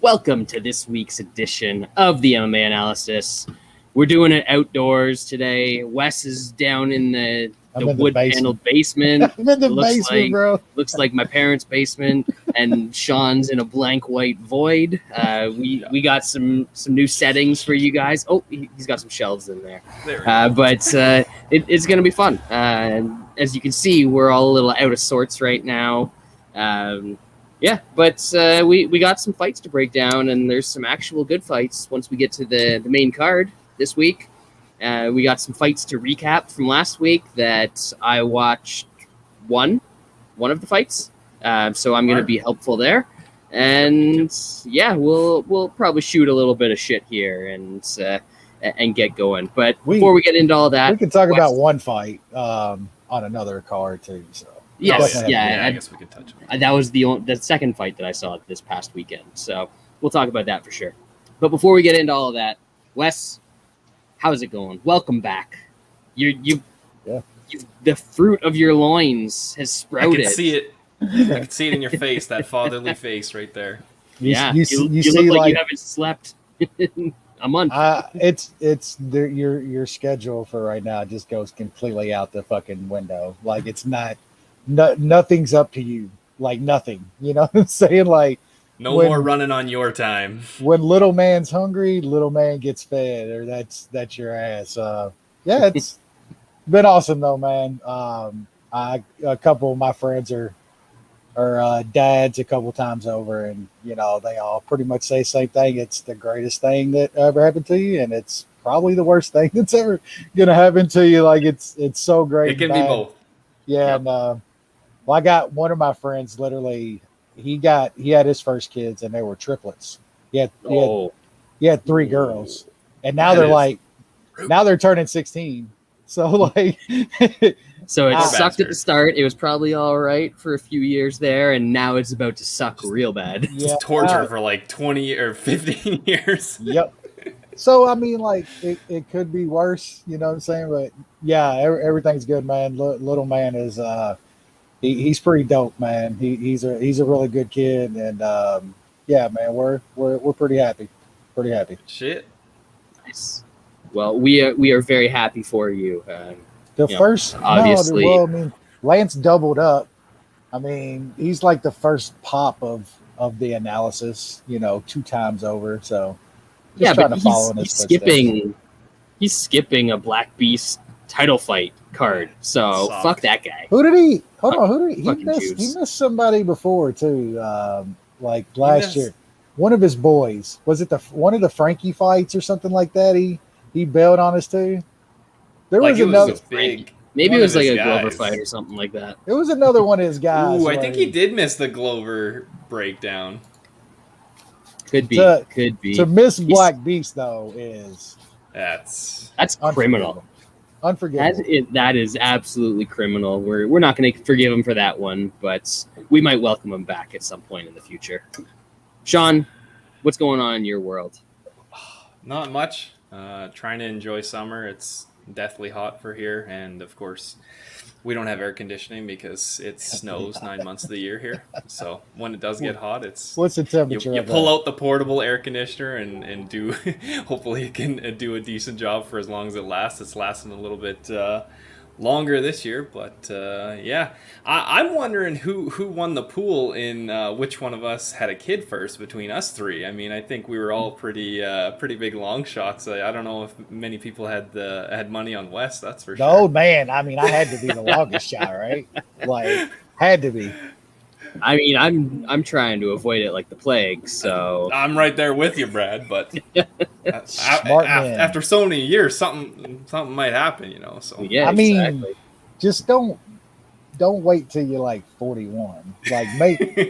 Welcome to this week's edition of the MMA Analysis. We're doing it outdoors today. Wes is down in the wood-paneled basement. I'm in the basement, bro. Looks like my parents' basement, and Sean's in a blank white void. We got some new settings for you guys. Oh, he's got some shelves in there. It's going to be fun. As you can see, we're all a little out of sorts right now. We got some fights to break down, and there's some actual good fights once we get to the main card this week. We got some fights to recap from last week that I watched one of the fights, so I'm going to be helpful there. And yeah, we'll probably shoot a little bit of shit here and get going. But before we get into all that, we can talk about one fight on another card too. So. Yes, I guess we could touch on it. That was the second fight that I saw this past weekend, so we'll talk about that for sure. But before we get into all of that, Wes, how's it going? Welcome back. The fruit of your loins has sprouted. I can see it. I can see it in your face, that fatherly face right there. You look like you haven't slept in a month. Your schedule for right now just goes completely out the fucking window. Like it's not. Nothing's up to you, like nothing. You know what I'm saying? Like more running on your time. When little man's hungry, little man gets fed, or that's your ass. It's been awesome though, man. A couple of my friends are dads a couple times over, and they all pretty much say the same thing. It's the greatest thing that ever happened to you, and it's probably the worst thing that's ever gonna happen to you. Like it's so great. It can be both. Yeah, yep. And I got one of my friends. Literally, he had his first kids, and they were triplets. He had 3 girls, and now they're turning 16. So like, so it sucked at the start. It was probably all right for a few years there, and now it's about to suck real bad. It's torture for like 20 or 15 years. Yep. So I mean, like it could be worse. You know what I'm saying? But yeah, everything's good, man. Little man is he's pretty dope, man. He's a really good kid, and yeah, man, we're pretty happy. Pretty happy. Shit. Nice. Well, we are very happy for you. Obviously. I mean, Lance doubled up. I mean, he's like the first pop of the analysis. 2 times over. So yeah, but he's skipping a Black Beast title fight card. So fuck that guy. Who did he? Hold on. Who did he missed somebody before too? Like last year, one of his boys. Was it one of the Frankie fights or something like that? He bailed on us too. There was another maybe it was like a Glover fight or something like that. It was another one of his guys. Ooh, I think he did miss the Glover breakdown. Could be. To miss Black Beast though is that's criminal. Unforgivable. That is absolutely criminal. We're not going to forgive him for that one, but we might welcome him back at some point in the future. Sean, what's going on in your world? Not much. Trying to enjoy summer. It's deathly hot for here, and of course we don't have air conditioning because it snows 9 months of the year here. So when it does get hot, what's the temperature? You pull out the portable air conditioner and do hopefully it can do a decent job for as long as it lasts. It's lasting a little bit longer this year, but I'm wondering who won the pool in which one of us had a kid first between us 3. I mean, I think we were all pretty big long shots. I don't know if many people had money on West. That's for sure. Oh man, I mean, I had to be the longest shot, right? Like, had to be. I mean, I'm trying to avoid it like the plague, so I'm right there with you, Brad. But after so many years, something might happen, So yeah, I mean, just don't wait till you're like 41. Like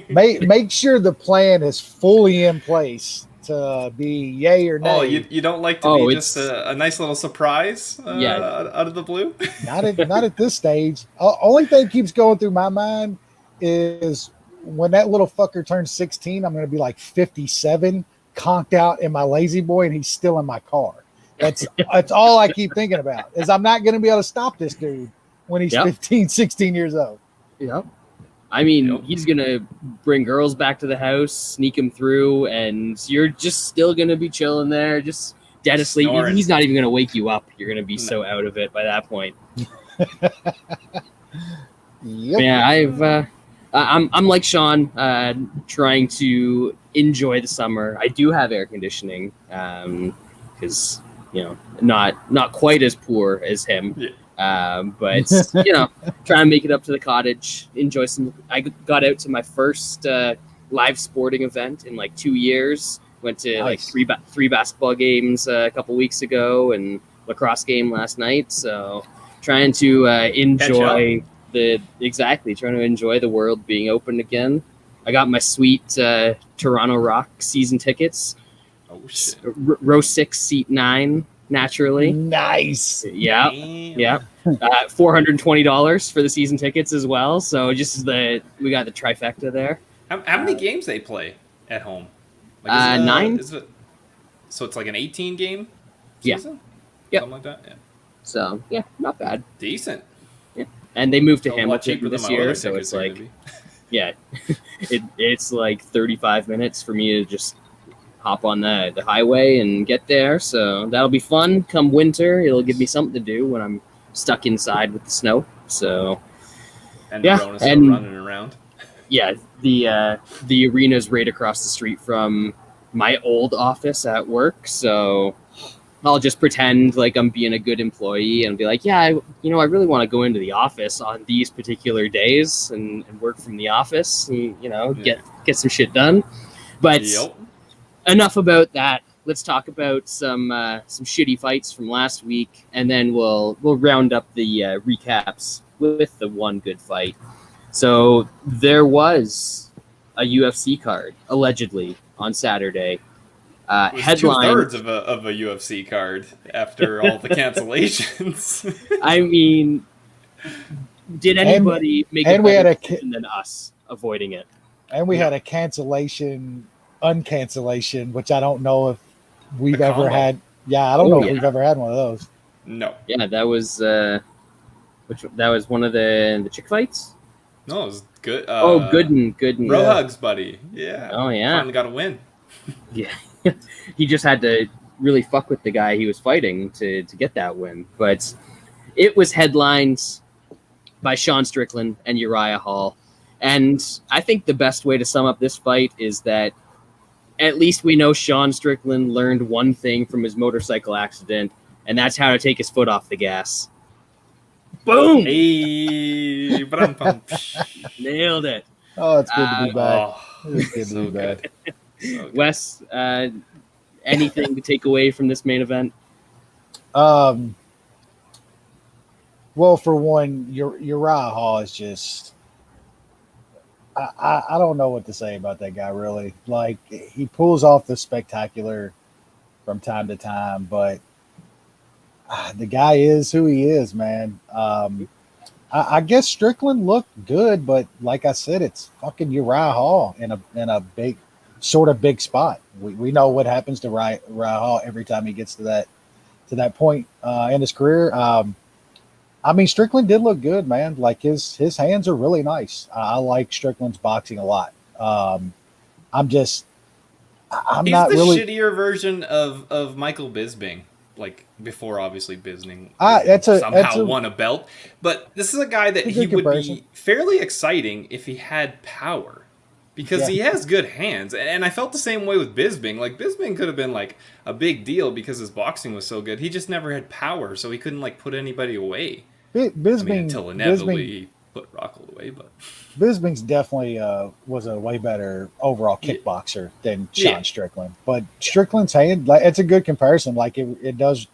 make sure the plan is fully in place to be yay or nay. Oh, you don't like to be just a nice little surprise out of the blue? Not at this stage. Only thing keeps going through my mind is when that little fucker turns 16, I'm going to be like 57, conked out in my lazy boy, and he's still in my car. That's all I keep thinking about is I'm not going to be able to stop this dude when he's 15, 16 years old. Yep. I mean, he's going to bring girls back to the house, sneak them through, and you're just still going to be chilling there, just dead asleep. Snoring. He's not even going to wake you up. You're going to be so out of it by that point. Yep. Yeah, I'm like Sean, trying to enjoy the summer. I do have air conditioning, because not quite as poor as him. Yeah. But try and make it up to the cottage, enjoy some. I got out to my first live sporting event in like 2 years. Went to Nice. like three basketball games a couple weeks ago and lacrosse game last night. So trying to enjoy trying to enjoy the world being open again. I got my sweet Toronto Rock season tickets. Oh shit! Row 6, seat 9. Naturally, Nice. yeah. $420 for the season tickets as well. So we got the trifecta there. How many games they play at home? 9. So it's like an 18 game Yeah. season? Yep. Something like that? Yeah. So yeah, not bad. Decent. Yeah. And they moved to A lot Hamilton cheaper than this my year, other so tickets it's are like gonna be. it's like 35 minutes for me to just hop on the highway and get there. So that'll be fun. Come winter, it'll give me something to do when I'm stuck inside with the snow. So And yeah, Rona's still and- running around. yeah, the arena's right across the street from my old office at work. So I'll just pretend like I'm being a good employee and be like, yeah, I really want to go into the office on these particular days and work from the office and, get some shit done. But Yep. enough about that. Let's talk about some shitty fights from last week, and then we'll round up the recaps with the one good fight. So there was a UFC card allegedly on Saturday. It was Headline. 2/3 of a UFC card after all the cancellations. I mean, did anybody make a and we had better a decision than us avoiding it? And we had a uncancellation, which I don't know if we've A ever combo. had. Yeah, I don't know if yeah. we've ever had one of those. No. Yeah, that was one of the chick fights. No, it was good. Gooden. Bro hugs, buddy. Yeah. Oh, yeah. Finally got a win. Yeah, he just had to really fuck with the guy he was fighting to get that win. But it was headlines by Sean Strickland and Uriah Hall. And I think the best way to sum up this fight is that at least we know Sean Strickland learned one thing from his motorcycle accident, and that's how to take his foot off the gas. Boom! Hey, Nailed it. Oh, it's good to be back. Oh, It's good to so be back. good. So good. Wes, anything to take away from this main event? Well, for one, Uriah Hall is just. I don't know what to say about that guy, really. Like, he pulls off the spectacular from time to time, but the guy is who he is, man. I guess Strickland looked good, but like I said, it's fucking Uriah Hall in a big spot. We know what happens to Uriah Hall every time he gets to that point in his career. I mean, Strickland did look good, man. Like his hands are really nice. I like Strickland's boxing a lot. I'm He's not the really. shittier version of Michael Bisping. Like before, obviously Bisping somehow won a belt, but this is a guy that he would be fairly exciting if he had power, because he has good hands. And I felt the same way with Bisping. Like Bisping could have been like a big deal because his boxing was so good. He just never had power, so he couldn't like put anybody away. Bisping, until inevitably he put Rockhold away, but Bisping's definitely was a way better overall kickboxer than Sean Strickland. But Strickland's hand, like, it's a good comparison. Like it does,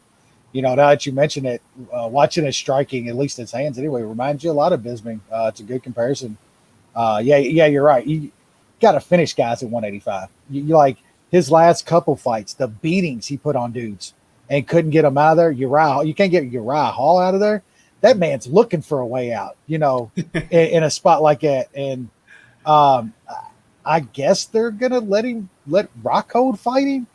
now that you mention it, watching his striking, at least his hands anyway, reminds you a lot of Bisping. It's a good comparison. You're right. You got to finish guys at 185. You like his last couple fights, the beatings he put on dudes and couldn't get them out of there. You can't get Uriah Hall out of there. That man's looking for a way out, in a spot like that. And I guess they're going to let Rockhold fight him.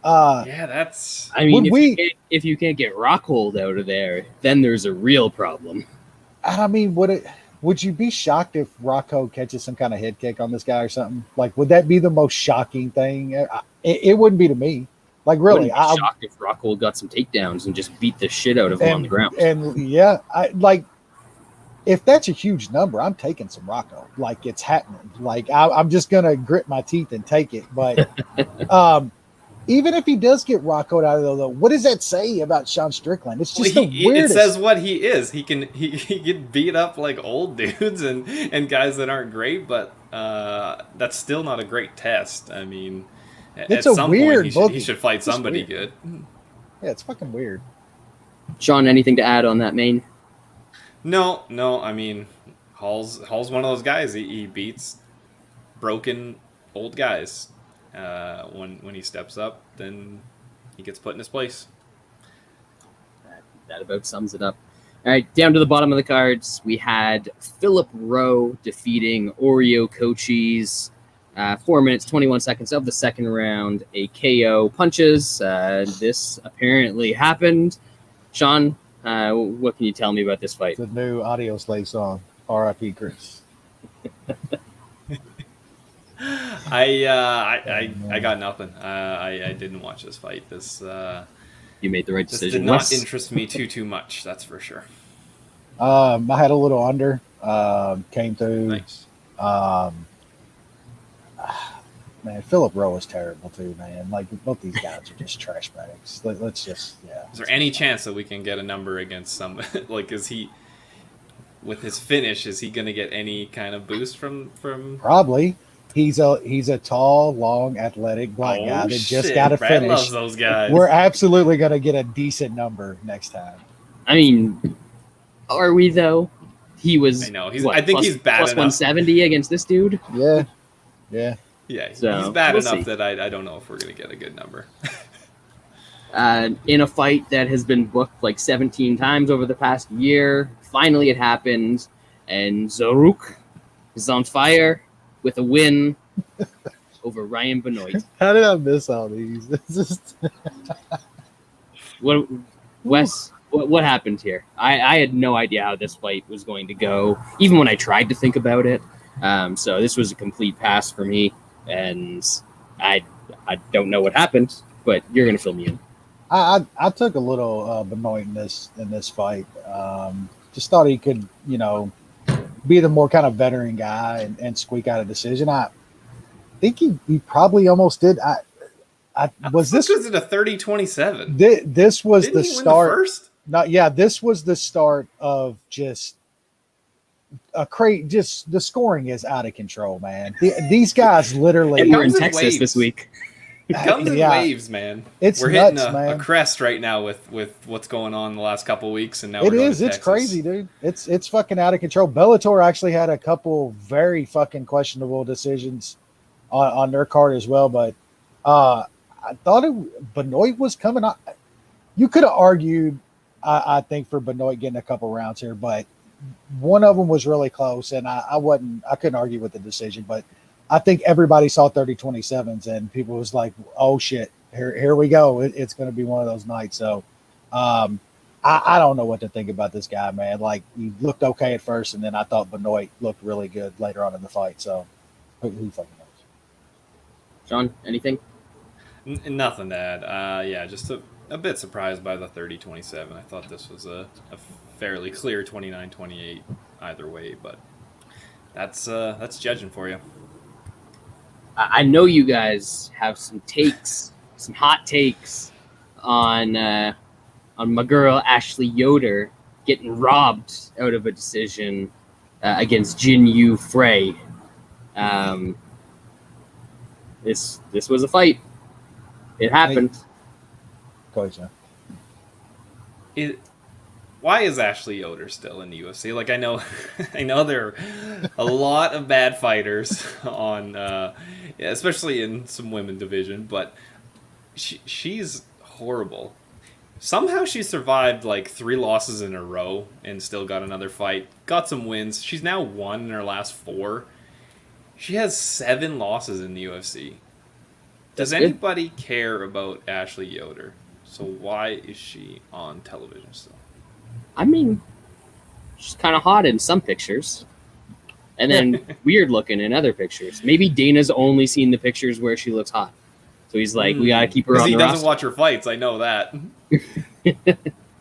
that's... I mean, if you can't get Rockhold out of there, then there's a real problem. I mean, would you be shocked if Rocco catches some kind of head kick on this guy or something? Like, would that be the most shocking thing? It wouldn't be to me. Like, really, I wouldn't be shocked if Rocco got some takedowns and just beat the shit out of him on the ground. And yeah, like, if that's a huge number, I'm taking some Rocco. Like, it's happening. Like, I'm just gonna grit my teeth and take it. But even if he does get Roccoed out of there, though, what does that say about Sean Strickland? It's just the weirdest. It says what he is. He can beat up like old dudes and guys that aren't great, but that's still not a great test. I mean, it's at some weird point he should fight somebody good. Yeah, it's fucking weird. Sean, anything to add on that main? No. I mean, Hall's one of those guys. He beats broken old guys. When he steps up, then he gets put in his place. That about sums it up. All right, down to the bottom of the cards, we had Philip Rowe defeating Oreo Cochise. 4 minutes, 21 seconds of the second round, a KO punches. This apparently happened. Sean, what can you tell me about this fight? The new Audio Slave song, R.I.P. Chris. I got nothing. I didn't watch this fight. You made the right This decision. did not interest me too much. That's for sure. I had a little under. Came through. Nice. Man, Philip Rowe is terrible too, man. Like, both these guys are just trash bags. Let's just, yeah. Is there any chance that we can get a number against some? Like, is he, with his finish, is he going to get any kind of boost from? Probably. He's a tall, long, athletic black guy that just got to Brad finish. Loves those guys. We're absolutely going to get a decent number next time. I mean, are we though? He was. I know. I think he's bad plus enough. 170 against this dude. Yeah. Yeah, so, he's bad we'll enough see. that I don't know if we're going to get a good number. In a fight that has been booked like 17 times over the past year, finally it happened, and Zaruk is on fire with a win over Ryan Benoit. How did I miss all these? It's just... What happened here? I had no idea how this fight was going to go, even when I tried to think about it. So this was a complete pass for me, and I don't know what happened, but you're going to fill me in. I took a little Benoit in this fight. Just thought he could, be the more kind of veteran guy and squeak out a decision. I think he probably almost did. Was it a 30-27? This was Didn't the he win start. The first? This was the start of just just the scoring is out of control, man. These guys literally. And we're in Texas this week. It comes in waves, man. We're hitting nuts, a crest right now with what's going on the last couple of weeks, and now it's crazy, dude. It's fucking out of control. Bellator actually had a couple very fucking questionable decisions on their card as well, but I thought Benoit was coming on. You could have argued, I think, for Benoit getting a couple rounds here, but one of them was really close, and I couldn't argue with the decision, but I think everybody saw 30-27s, and people was like, "Oh shit, here we go! It's going to be one of those nights." So, I don't know what to think about this guy, man. Like, he looked okay at first, and then I thought Benoit looked really good later on in the fight. So, who fucking knows? John, anything? Nothing to add. Just a bit surprised by the 30-27. I thought this was a fairly clear 29-28 either way, but that's judging for you. I know you guys have some hot takes on my girl Ashley Yoder getting robbed out of a decision against Jin Yu Frey. This was a fight. It happened. Go ahead, John. Why is Ashley Yoder still in the UFC? Like, I know there are a lot of bad fighters on, especially in some women division, but she's horrible. Somehow she survived like 3 losses in a row and still got another fight. Got some wins. She's now won in her last 4. She has 7 losses in the UFC. Does anybody care about Ashley Yoder? So why is she on television still? I mean, she's kind of hot in some pictures. and then weird looking in other pictures. Maybe Dana's only seen the pictures where she looks hot. So he's like, we got to keep her on the roster. He doesn't watch her fights. I know that.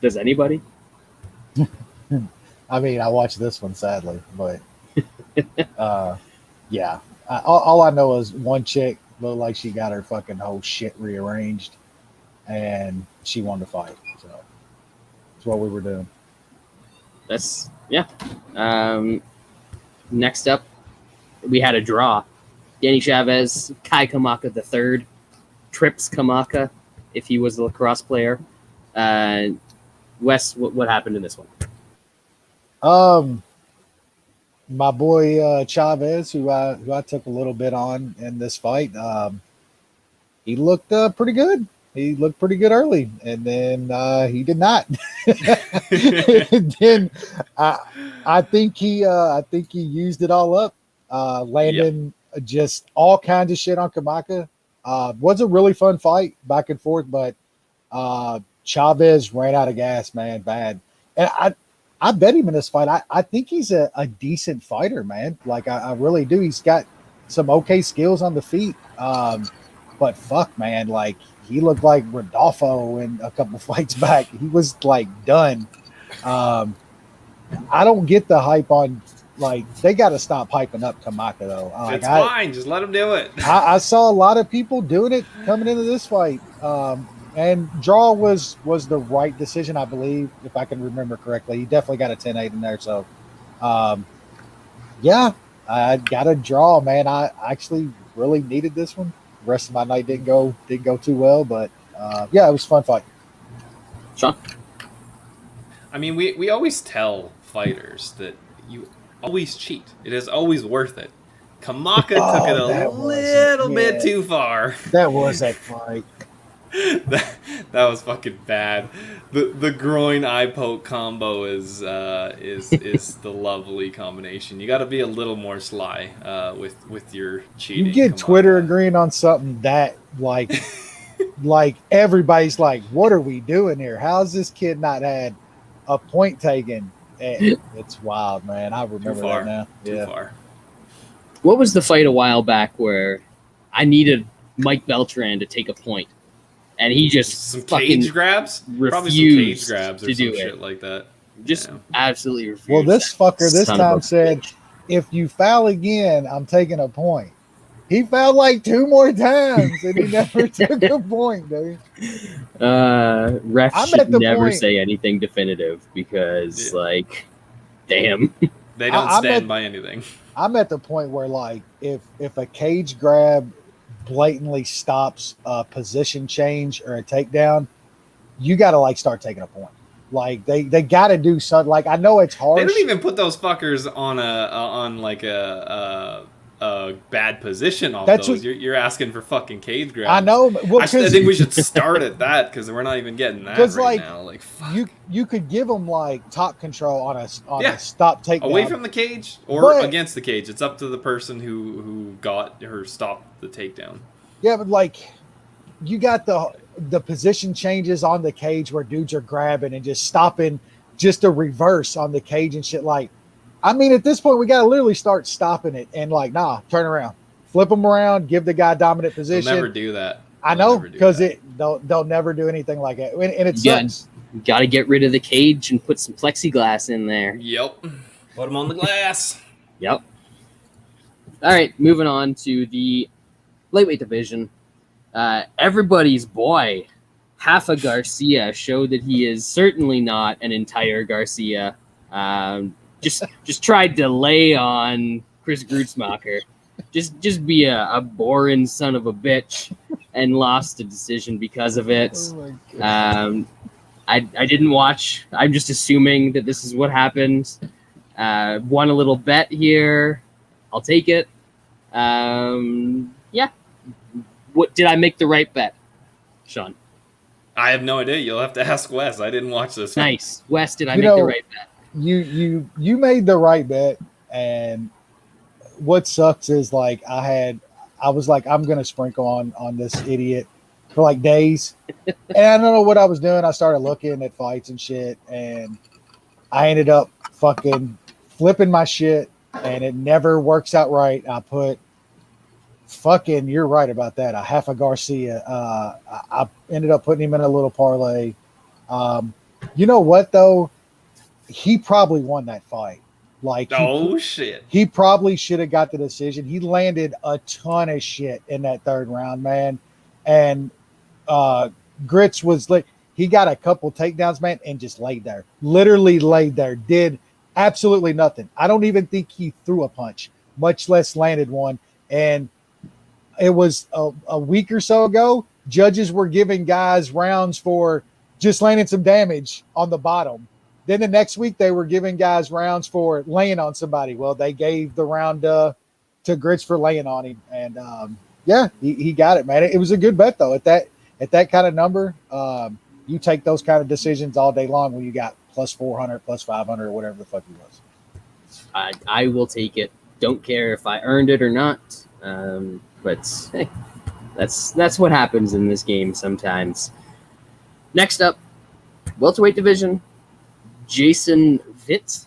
Does anybody? I mean, I watched this one, sadly. But, yeah. All I know is one chick looked like she got her fucking whole shit rearranged. And she wanted to fight. So that's what we were doing. That's, yeah. Next up, we had a draw. Danny Chavez, Kai Kamaka III, Trips Kamaka, if he was a lacrosse player. Wes, what happened in this one? My boy Chavez, who I took a little bit on in this fight, he looked pretty good. He looked pretty good early, and then he did not. And then I think he used it all up, landing just all kinds of shit on Kamaka. Was a really fun fight, back and forth, but Chavez ran out of gas, man, bad. And I bet him in this fight. I think he's a decent fighter, man. Like I really do. He's got some okay skills on the feet, but fuck, man, like. He looked like Rodolfo in a couple fights back. He was like done. I don't get the hype on, like, they got to stop hyping up Kamaka though. It's fine. Just let him do it. I saw a lot of people doing it coming into this fight. And draw was the right decision, I believe, if I can remember correctly. He definitely got a 10-8 in there. So, yeah, I got a draw, man. I actually really needed this one. The rest of my night didn't go too well, but yeah, it was a fun fight. Sean? I mean, we always tell fighters that you always cheat. It is always worth it. Kamaka took it a little bit too far. That was that fight. that was fucking bad. The groin eye poke combo is the lovely combination. You got to be a little more sly with your cheating. You get Twitter agreeing on something that like everybody's like, what are we doing here? How's this kid not had a point taken? It's wild, man. I remember that now. Too far. What was the fight a while back where I needed Mike Beltran to take a point? And he just some cage grabs, probably some cage grabs or some shit like that. Just absolutely refused. Well, this fucker this time said, "If you foul again, I'm taking a point." He fouled like 2 more times, and he never took a point, dude. Refs should never say anything definitive because, like, damn, they don't stand by anything. I'm at the point where, like, if a cage grab blatantly stops a position change or a takedown, you got to like start taking a point. Like they got to do something. Like I know it's hard. They don't even put those fuckers on a bad position off those. You're asking for fucking cage grabs. I know. Well, I think we should start at that because we're not even getting that right now. Like fuck. You could give them like top control on a stop takedown away from the cage or against the cage. It's up to the person who got her stop the takedown. Yeah, but like you got the position changes on the cage where dudes are grabbing and just stopping, just a reverse on the cage and shit. Like, I mean, at this point, we got to literally start stopping it and like, nah, turn around, flip them around, give the guy dominant position. They'll never do that. I know, because they'll never do anything like that, and it sucks. Got to get rid of the cage and put some plexiglass in there. Yep, put them on the glass. Yep. All right, moving on to the lightweight division. Everybody's boy, Rafa Garcia, showed that he is certainly not an entire Garcia. Just tried to lay on Chris Grutzmacher. Just be a boring son of a bitch and lost a decision because of it. Oh my God. I didn't watch. I'm just assuming that this is what happened. Won a little bet here. I'll take it. Yeah. What did I make the right bet, Sean? I have no idea. You'll have to ask Wes. I didn't watch this. Nice. Wes, did I make the right bet? You made the right bet, and what sucks is like I was like, I'm gonna sprinkle on this idiot for like days. And I don't know what I was doing. I started looking at fights and shit, and I ended up fucking flipping my shit and it never works out right. I put fucking, you're right about that, a half a Garcia. I ended up putting him in a little parlay. You know what, though? He probably won that fight. Like, shit. He probably should have got the decision. He landed a ton of shit in that third round, man. And Grits was like, he got a couple takedowns, man, and just laid there. Literally laid there. Did absolutely nothing. I don't even think he threw a punch, much less landed one. And it was a week or so ago, judges were giving guys rounds for just landing some damage on the bottom. Then the next week, they were giving guys rounds for laying on somebody. Well, they gave the round to Grits for laying on him. And, yeah, he got it, man. It was a good bet, though. At that kind of number, you take those kind of decisions all day long when you got plus 400, plus 500, or whatever the fuck he was. I will take it. Don't care if I earned it or not. But hey, that's what happens in this game sometimes. Next up, welterweight division. Jason Witt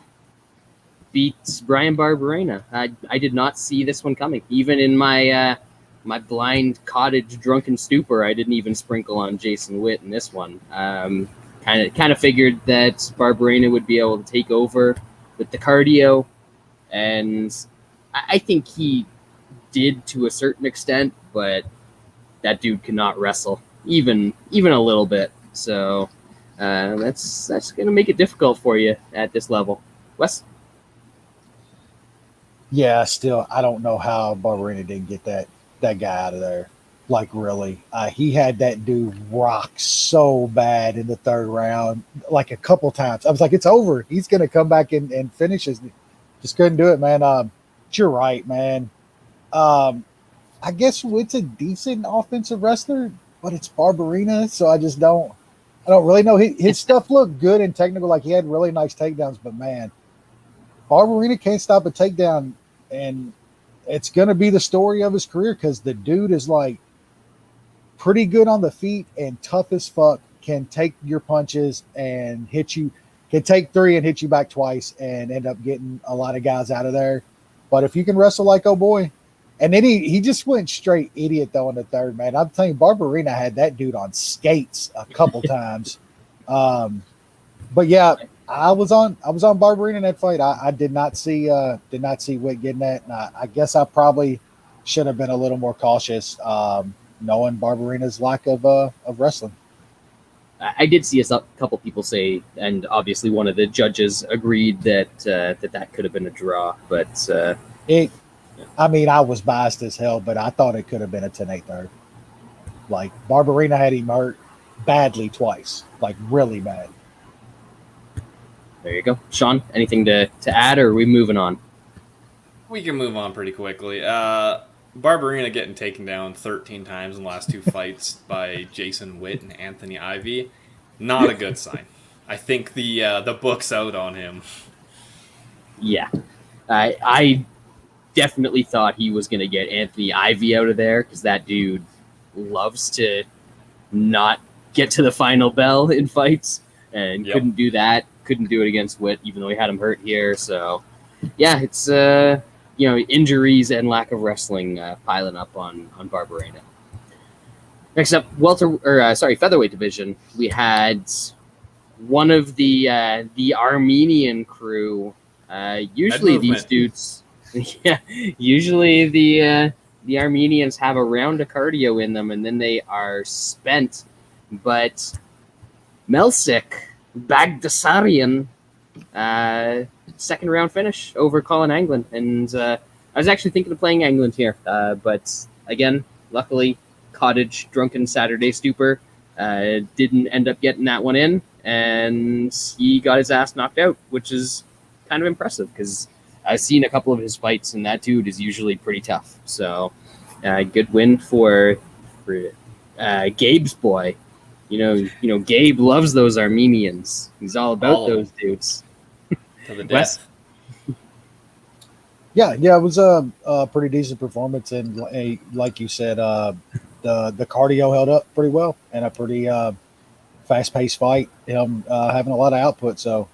beats Brian Barberena. I did not see this one coming. Even in my my blind cottage drunken stupor, I didn't even sprinkle on Jason Witt in this one. Kind of figured that Barberena would be able to take over with the cardio, and I think he did to a certain extent, but that dude cannot wrestle even a little bit. So that's going to make it difficult for you at this level. Wes? Yeah, still, I don't know how Barberena didn't get that guy out of there. Like, really. He had that dude rock so bad in the third round, like a couple times. I was like, it's over. He's going to come back and finish his. Just couldn't do it, man. You're right, man. I guess Witt's a decent offensive wrestler, but it's Barberena, so I don't really know. His stuff looked good and technical, like he had really nice takedowns, but man, Barberena can't stop a takedown, and it's going to be the story of his career because the dude is like pretty good on the feet and tough as fuck, can take your punches and hit you, can take three and hit you back twice and end up getting a lot of guys out of there. But if you can wrestle like oh boy, and then he just went straight idiot though in the third, man. I'm telling you, Barberena had that dude on skates a couple times. But yeah, I was on Barberena in that fight. I did not see Witt getting that. And I guess I probably should have been a little more cautious, knowing Barberena's lack of wrestling. I did see a couple people say, and obviously one of the judges agreed that that could have been a draw, but I mean, I was biased as hell, but I thought it could have been a 10-8 third. Like, Barberena had him hurt badly twice, like really bad. There you go. Sean, anything to add, or are we moving on? We can move on pretty quickly. Barberena getting taken down 13 times in the last two fights by Jason Witt and Anthony Ivy. Not a good sign. I think the book's out on him. Yeah. I definitely thought he was going to get Anthony Ivy out of there because that dude loves to not get to the final bell in fights and couldn't do that. Couldn't do it against Witt, even though he had him hurt here. So, yeah, it's injuries and lack of wrestling piling up on Barberena. Next up, featherweight division. We had one of the Armenian crew. Usually these dudes. Yeah, usually the Armenians have a round of cardio in them, and then they are spent. But Melsik Bagdasaryan, second round finish over Colin Anglin, and I was actually thinking of playing Anglin here, but again, luckily, cottage drunken Saturday stupor didn't end up getting that one in, and he got his ass knocked out, which is kind of impressive because I've seen a couple of his fights, and that dude is usually pretty tough. So, good win for Gabe's boy. You know, Gabe loves those Armenians. He's all about those dudes. To the death. Yeah, it was a pretty decent performance, and like you said, the cardio held up pretty well, and a pretty fast-paced fight. Him having a lot of output, so.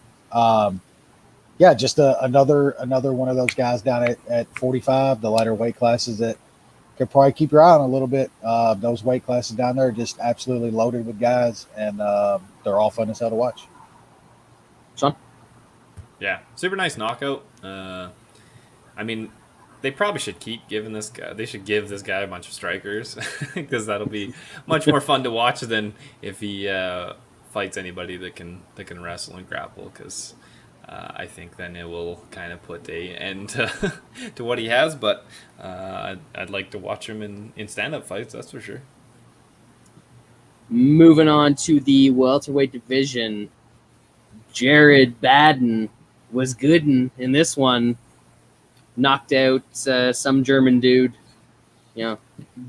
yeah, just another one of those guys down at 45, the lighter weight classes that could probably keep your eye on a little bit. Those weight classes down there are just absolutely loaded with guys, and they're all fun as hell to watch. Sean? Yeah, super nice knockout. I mean, they probably should keep giving this guy. They should give this guy a bunch of strikers because that'll be much more fun to watch than if he fights anybody that can wrestle and grapple. Because I think then it will kind of put an end to what he has. But I'd like to watch him in stand-up fights. That's for sure. Moving on to the welterweight division, Jared Baden was good in this one. Knocked out some German dude,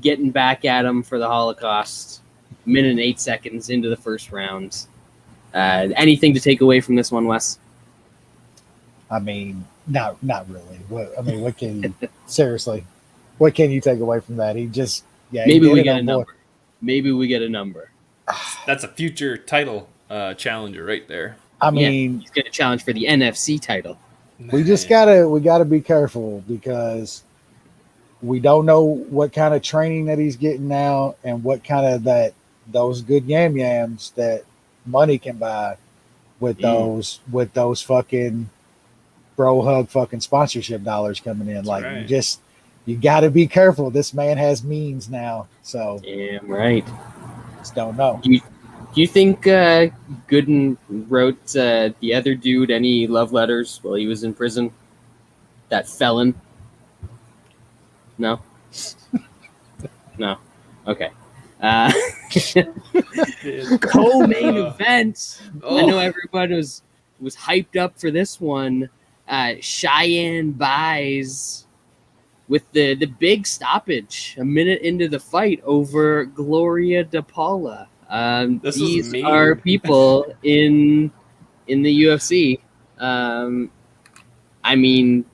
getting back at him for the Holocaust. Minute and 8 seconds into the first round. Anything to take away from this one, Wes? I mean, not really. What can you seriously? What can you take away from that? He just maybe we get a number. Maybe we get a number. That's a future title challenger right there. I mean, he's going to challenge for the NFC title. We just gotta be careful because we don't know what kind of training that he's getting now and what kind of those good yams that money can buy with those fucking bro hug fucking sponsorship dollars coming in. Like right. You gotta be careful. This man has means now, so yeah, right. Just don't know. Do you think Gooden wrote the other dude any love letters while he was in prison? That felon? No? No. Okay. Co-main event. I know everybody was hyped up for this one. Cheyenne buys with the big stoppage a minute into the fight over Gloria DePaula. These are people in the UFC. I mean,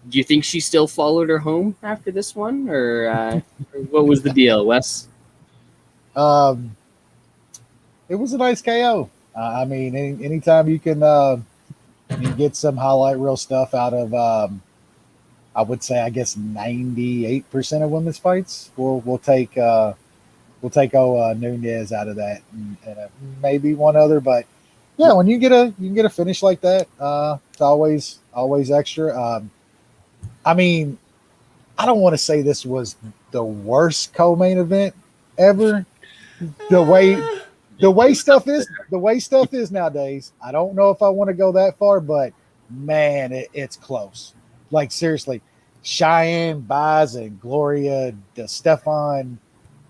do you think she still followed her home after this one, or what was the deal, Wes? It was a nice KO. I mean, anytime you can you get some highlight reel stuff out of, I would say, I guess 98% of women's fights, we'll take Nunez out of that, and maybe one other. But yeah, when you get a finish like that, it's always extra. I mean, I don't want to say this was the worst co-main event ever. The way stuff is nowadays, I don't know if I want to go that far, but man, it's close. Like seriously, Cheyenne buys and Gloria Stefan.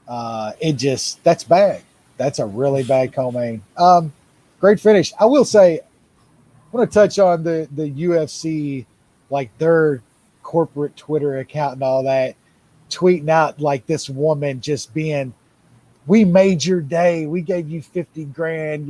That's bad. That's a really bad co-main. Great finish. I will say, I want to touch on the UFC, like their corporate Twitter account and all that, tweeting out like this woman just being, we made your day. We gave you 50 grand.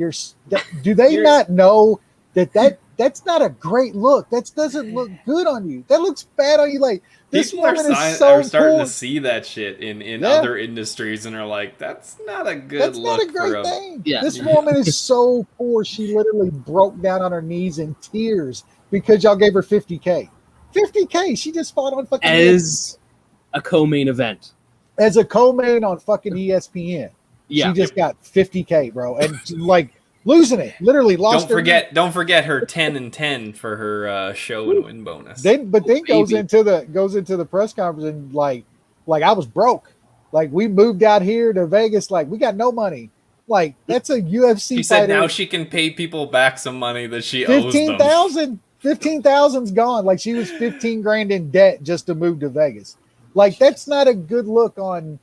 Do they not know that's not a great look? That doesn't look good on you. That looks bad on you. Like this people woman are starting to see that shit in other industries and are like, that's not a good look. That's not a great thing. Yeah. This woman is so poor. She literally broke down on her knees in tears because y'all gave her 50K. 50K. She just fought on fucking as a co-main event. As a co-main on fucking ESPN. Yeah. She just got 50K, bro. And like losing it. Literally lost. Don't forget her 10-10 for her show and win bonus. Then goes into the press conference and like I was broke. Like we moved out here to Vegas. Like we got no money. Like that's a UFC. She said now she can pay people back some money that she owes them. 15,000's gone. Like she was 15 grand in debt just to move to Vegas. Like that's not a good look on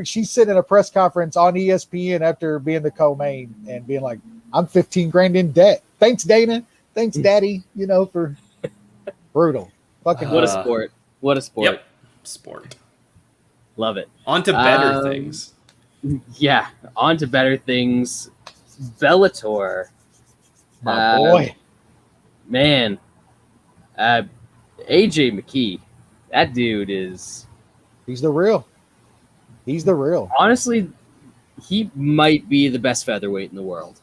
she's sitting in a press conference on ESPN after being the co-main and being like, I'm 15 grand in debt. Thanks, Dana. Thanks, Daddy, for brutal. Fucking what a sport. What a sport. Yep. Sport. Love it. On to better things. Yeah, on to better things. Bellator. My boy. Man. AJ McKee. That dude is... He's the real. Honestly, he might be the best featherweight in the world.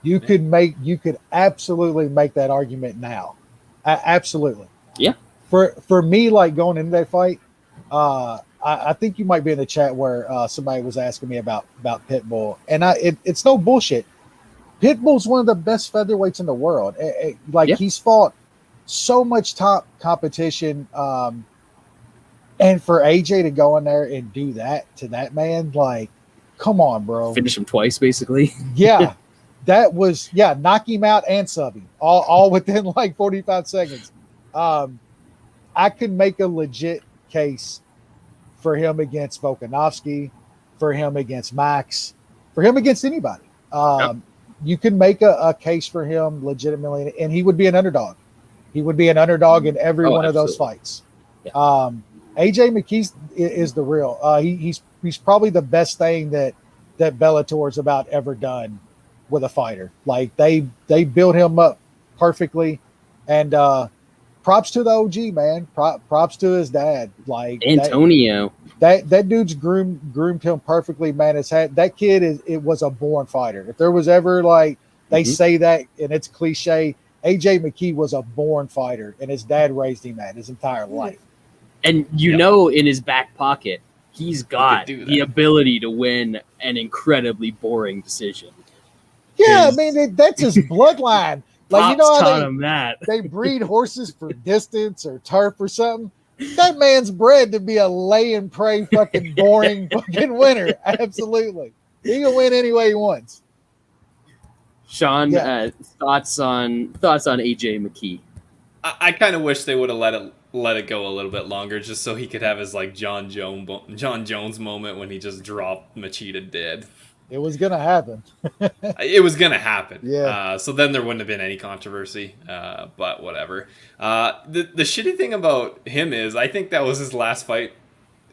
You could absolutely make that argument now. Absolutely. Yeah. For me, like going into that fight, I think you might be in the chat where somebody was asking me about Pitbull, and it's no bullshit. Pitbull's one of the best featherweights in the world. He's fought so much top competition, and for AJ to go in there and do that to that man, like, come on, bro. Finish him twice, basically. Yeah. That was, knock him out and sub him all within like 45 seconds. I could make a legit case for him against Volkanovski, for him against Max, for him against anybody. You can make a case for him legitimately, and he would be an underdog. He would be an underdog in every one of those fights. Yeah. AJ McKee is the real. He's probably the best thing that Bellator's about ever done with a fighter. Like they built him up perfectly, and props to the OG, man. Props to his dad, like Antonio. That dude's groomed him perfectly, man. That kid was a born fighter. If there was ever like they say that, and it's cliche, AJ McKee was a born fighter, and his dad raised him his entire life. And in his back pocket, he's got the ability to win an incredibly boring decision. Yeah, I mean that's his bloodline. Like, taught him that. They breed horses for distance or turf or something. That man's bred to be a lay and pray fucking boring fucking winner. Absolutely. He can win any way he wants. Sean, thoughts on AJ McKee? I kind of wish they would have let it go a little bit longer, just so he could have his like John Jones moment when he just dropped Machida dead. It was gonna happen. It was gonna happen. Yeah. So then there wouldn't have been any controversy. But whatever. The shitty thing about him is I think that was his last fight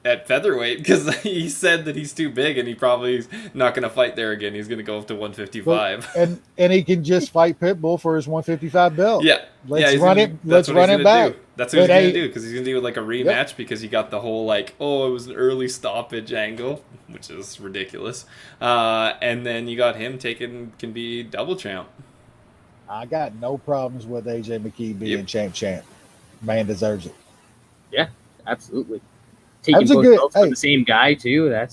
at featherweight, because he said that he's too big and he probably is not going to fight there again. He's going to go up to 155. Well, and he can just fight Pitbull for his 155 belt. Yeah. Let's run it back. That's what he's going to do, because he's going to do like a rematch, because he got the whole like, it was an early stoppage angle, which is ridiculous. And then you got him can be double champ. I got no problems with AJ McKee being champ. Man deserves it. Yeah, absolutely. Taking both belts for the same guy too. That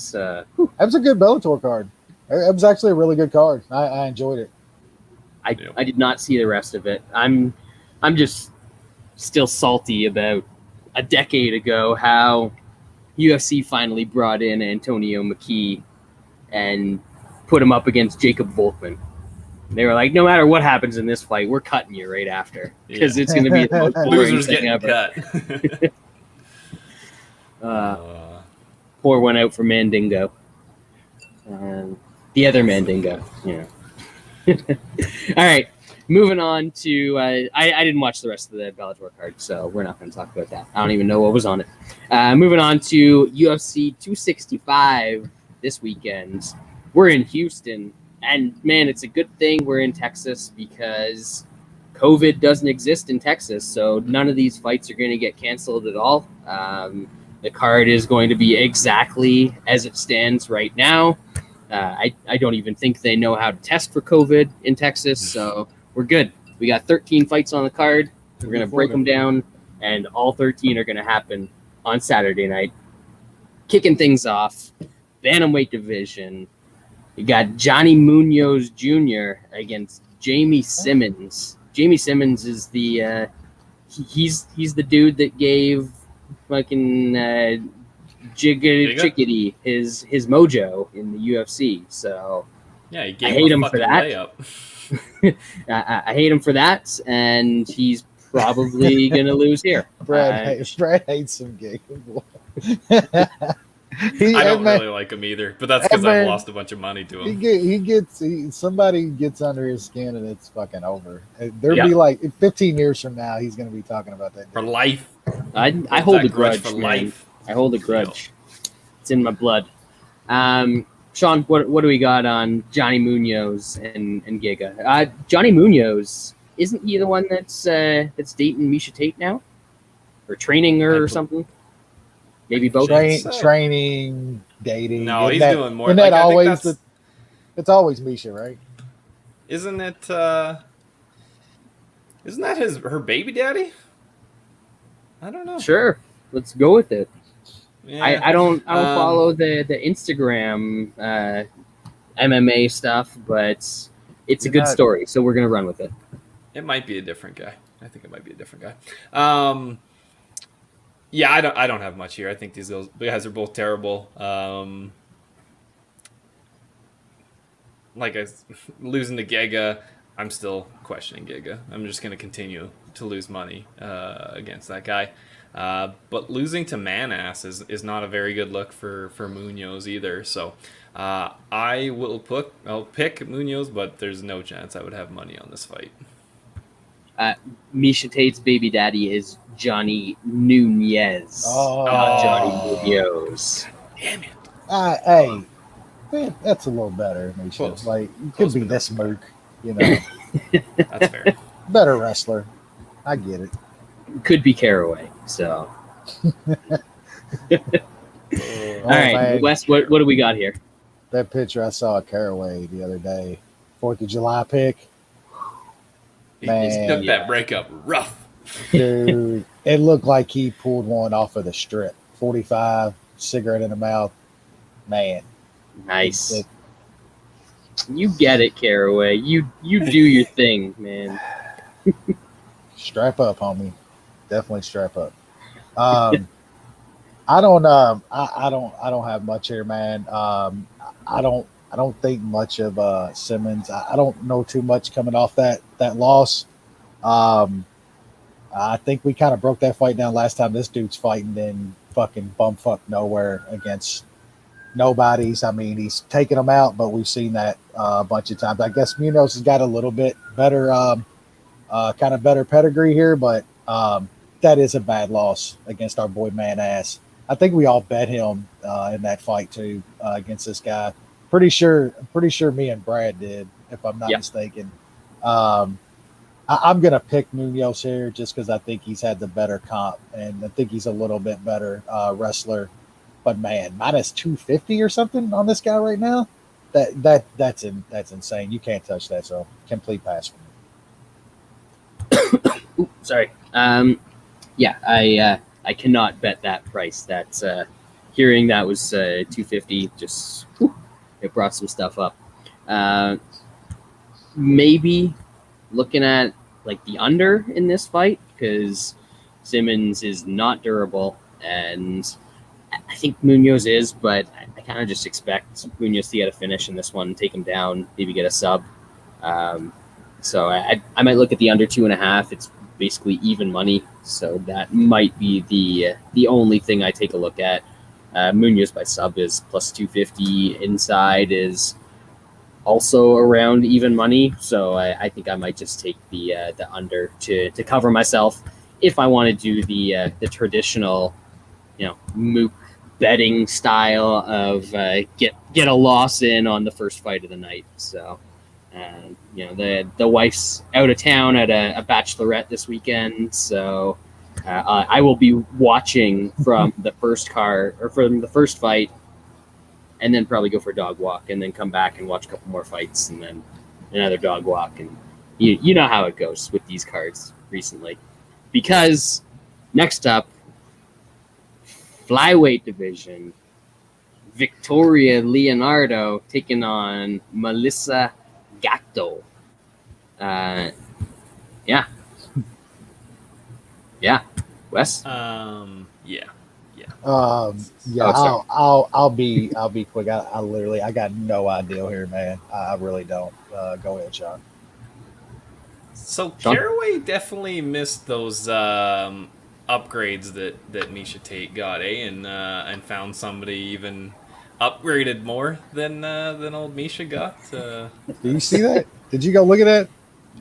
was a good Bellator card. It was actually a really good card. I enjoyed it. I did not see the rest of it. I'm just still salty about a decade ago how UFC finally brought in Antonio McKee and put him up against Jacob Volkman. They were like, no matter what happens in this fight, we're cutting you right after, because it's going to be the most boring thing ever. Cut. Pour one out for Mandingo. The other Mandingo. Yeah. All right. Moving on to I didn't watch the rest of the Bellator card, so we're not going to talk about that. I don't even know what was on it. Moving on to UFC 265 this weekend. We're in Houston, and man, it's a good thing we're in Texas, because COVID doesn't exist in Texas, so none of these fights are going to get canceled at all. The card is going to be exactly as it stands right now. I don't even think they know how to test for COVID in Texas, so we're good. We got 13 fights on the card. We're going to break them down, and all 13 are going to happen on Saturday night. Kicking things off, bantamweight division. You got Johnny Muñoz Jr. against Jamie Simmons. Jamie Simmons is the he's the dude that gave fucking Chickadee his mojo in the UFC. So yeah, he gave I hate him for that. I hate him for that, and he's probably gonna lose here. Brad hates him, Gabe. I don't really like him either, but that's because I've lost a bunch of money to him. Somebody gets under his skin, and it's fucking over. There'll be like 15 years from now, he's going to be talking about that for life. I hold a grudge for life. I hold a grudge. It's in my blood. Sean, what do we got on Johnny Muñoz and Giga? Johnny Muñoz, isn't he the one that's dating Miesha Tate now, or training her or something? Maybe both. Training, dating. No, he's doing more. Isn't that always it's always Miesha, right? Isn't it? Isn't that her baby daddy? I don't know. Sure, let's go with it. Yeah. I don't follow the Instagram MMA stuff, but it's a good story, so we're gonna run with it. It might be a different guy. I think it might be a different guy. Yeah, I don't have much here. I think these guys are both terrible. Losing to Giga, I'm still questioning Giga. I'm just gonna continue to lose money against that guy. But losing to Manass is not a very good look for Muñoz either. So I'll pick Muñoz, but there's no chance I would have money on this fight. Miesha Tate's baby daddy is Johnny Nunez, not Johnny Muñoz. Damn it! Hey, that's a little better, Miesha. Close. Like, you could be this mook, you know. That's fair. Better wrestler. I get it. Could be Caraway. So, all right, man. Wes, what do we got here? That picture I saw at Caraway the other day, 4th of July pick. He took that breakup rough. Dude, it looked like he pulled one off of the strip. 45, cigarette in the mouth. Man. Nice. You get it, Caraway. You do your thing, man. Strap up, homie. Definitely strap up. I don't have much here, man. I don't think much of Simmons. I don't know too much coming off that loss. I think we kind of broke that fight down last time. This dude's fighting in fucking bumfuck nowhere against nobodies. I mean, he's taking them out, but we've seen that a bunch of times. I guess Muñoz has got a little bit better, kind of better pedigree here, but that is a bad loss against our boy Manass. I think we all bet him in that fight too against this guy. Pretty sure me and Brad did, if I'm not mistaken. I'm gonna pick Muñoz here just because I think he's had the better comp and I think he's a little bit better wrestler. But man, minus 250 or something on this guy right now. That's insane. You can't touch that. So complete pass for me. Ooh, sorry. Yeah, I cannot bet that price. That's hearing that was 250. Just it brought some stuff up. Maybe looking at like the under in this fight because Simmons is not durable, and I think Muñoz is, but I kind of just expect Muñoz to get a finish in this one, take him down, maybe get a sub. So I might look at the under 2.5. It's basically even money, so that might be the only thing I take a look at. Muñoz by sub is plus 250. Inside is also around even money, so I think I might just take the under to cover myself if I want to do the traditional, mook betting style of get a loss in on the first fight of the night. So. The wife's out of town at a bachelorette this weekend, so I will be watching from the first from the first fight, and then probably go for a dog walk, and then come back and watch a couple more fights, and then another dog walk, and you know how it goes with these cards recently. Because next up, flyweight division, Victoria Leonardo taking on Melissa Gatto. Yeah. Wes? Yeah. I'll be quick. I got no idea here, man. I really don't. Go ahead, Sean. So Caraway definitely missed those upgrades that Miesha Tate got, and found somebody even upgraded more than old Miesha got. Do you see that? Did you go look at that?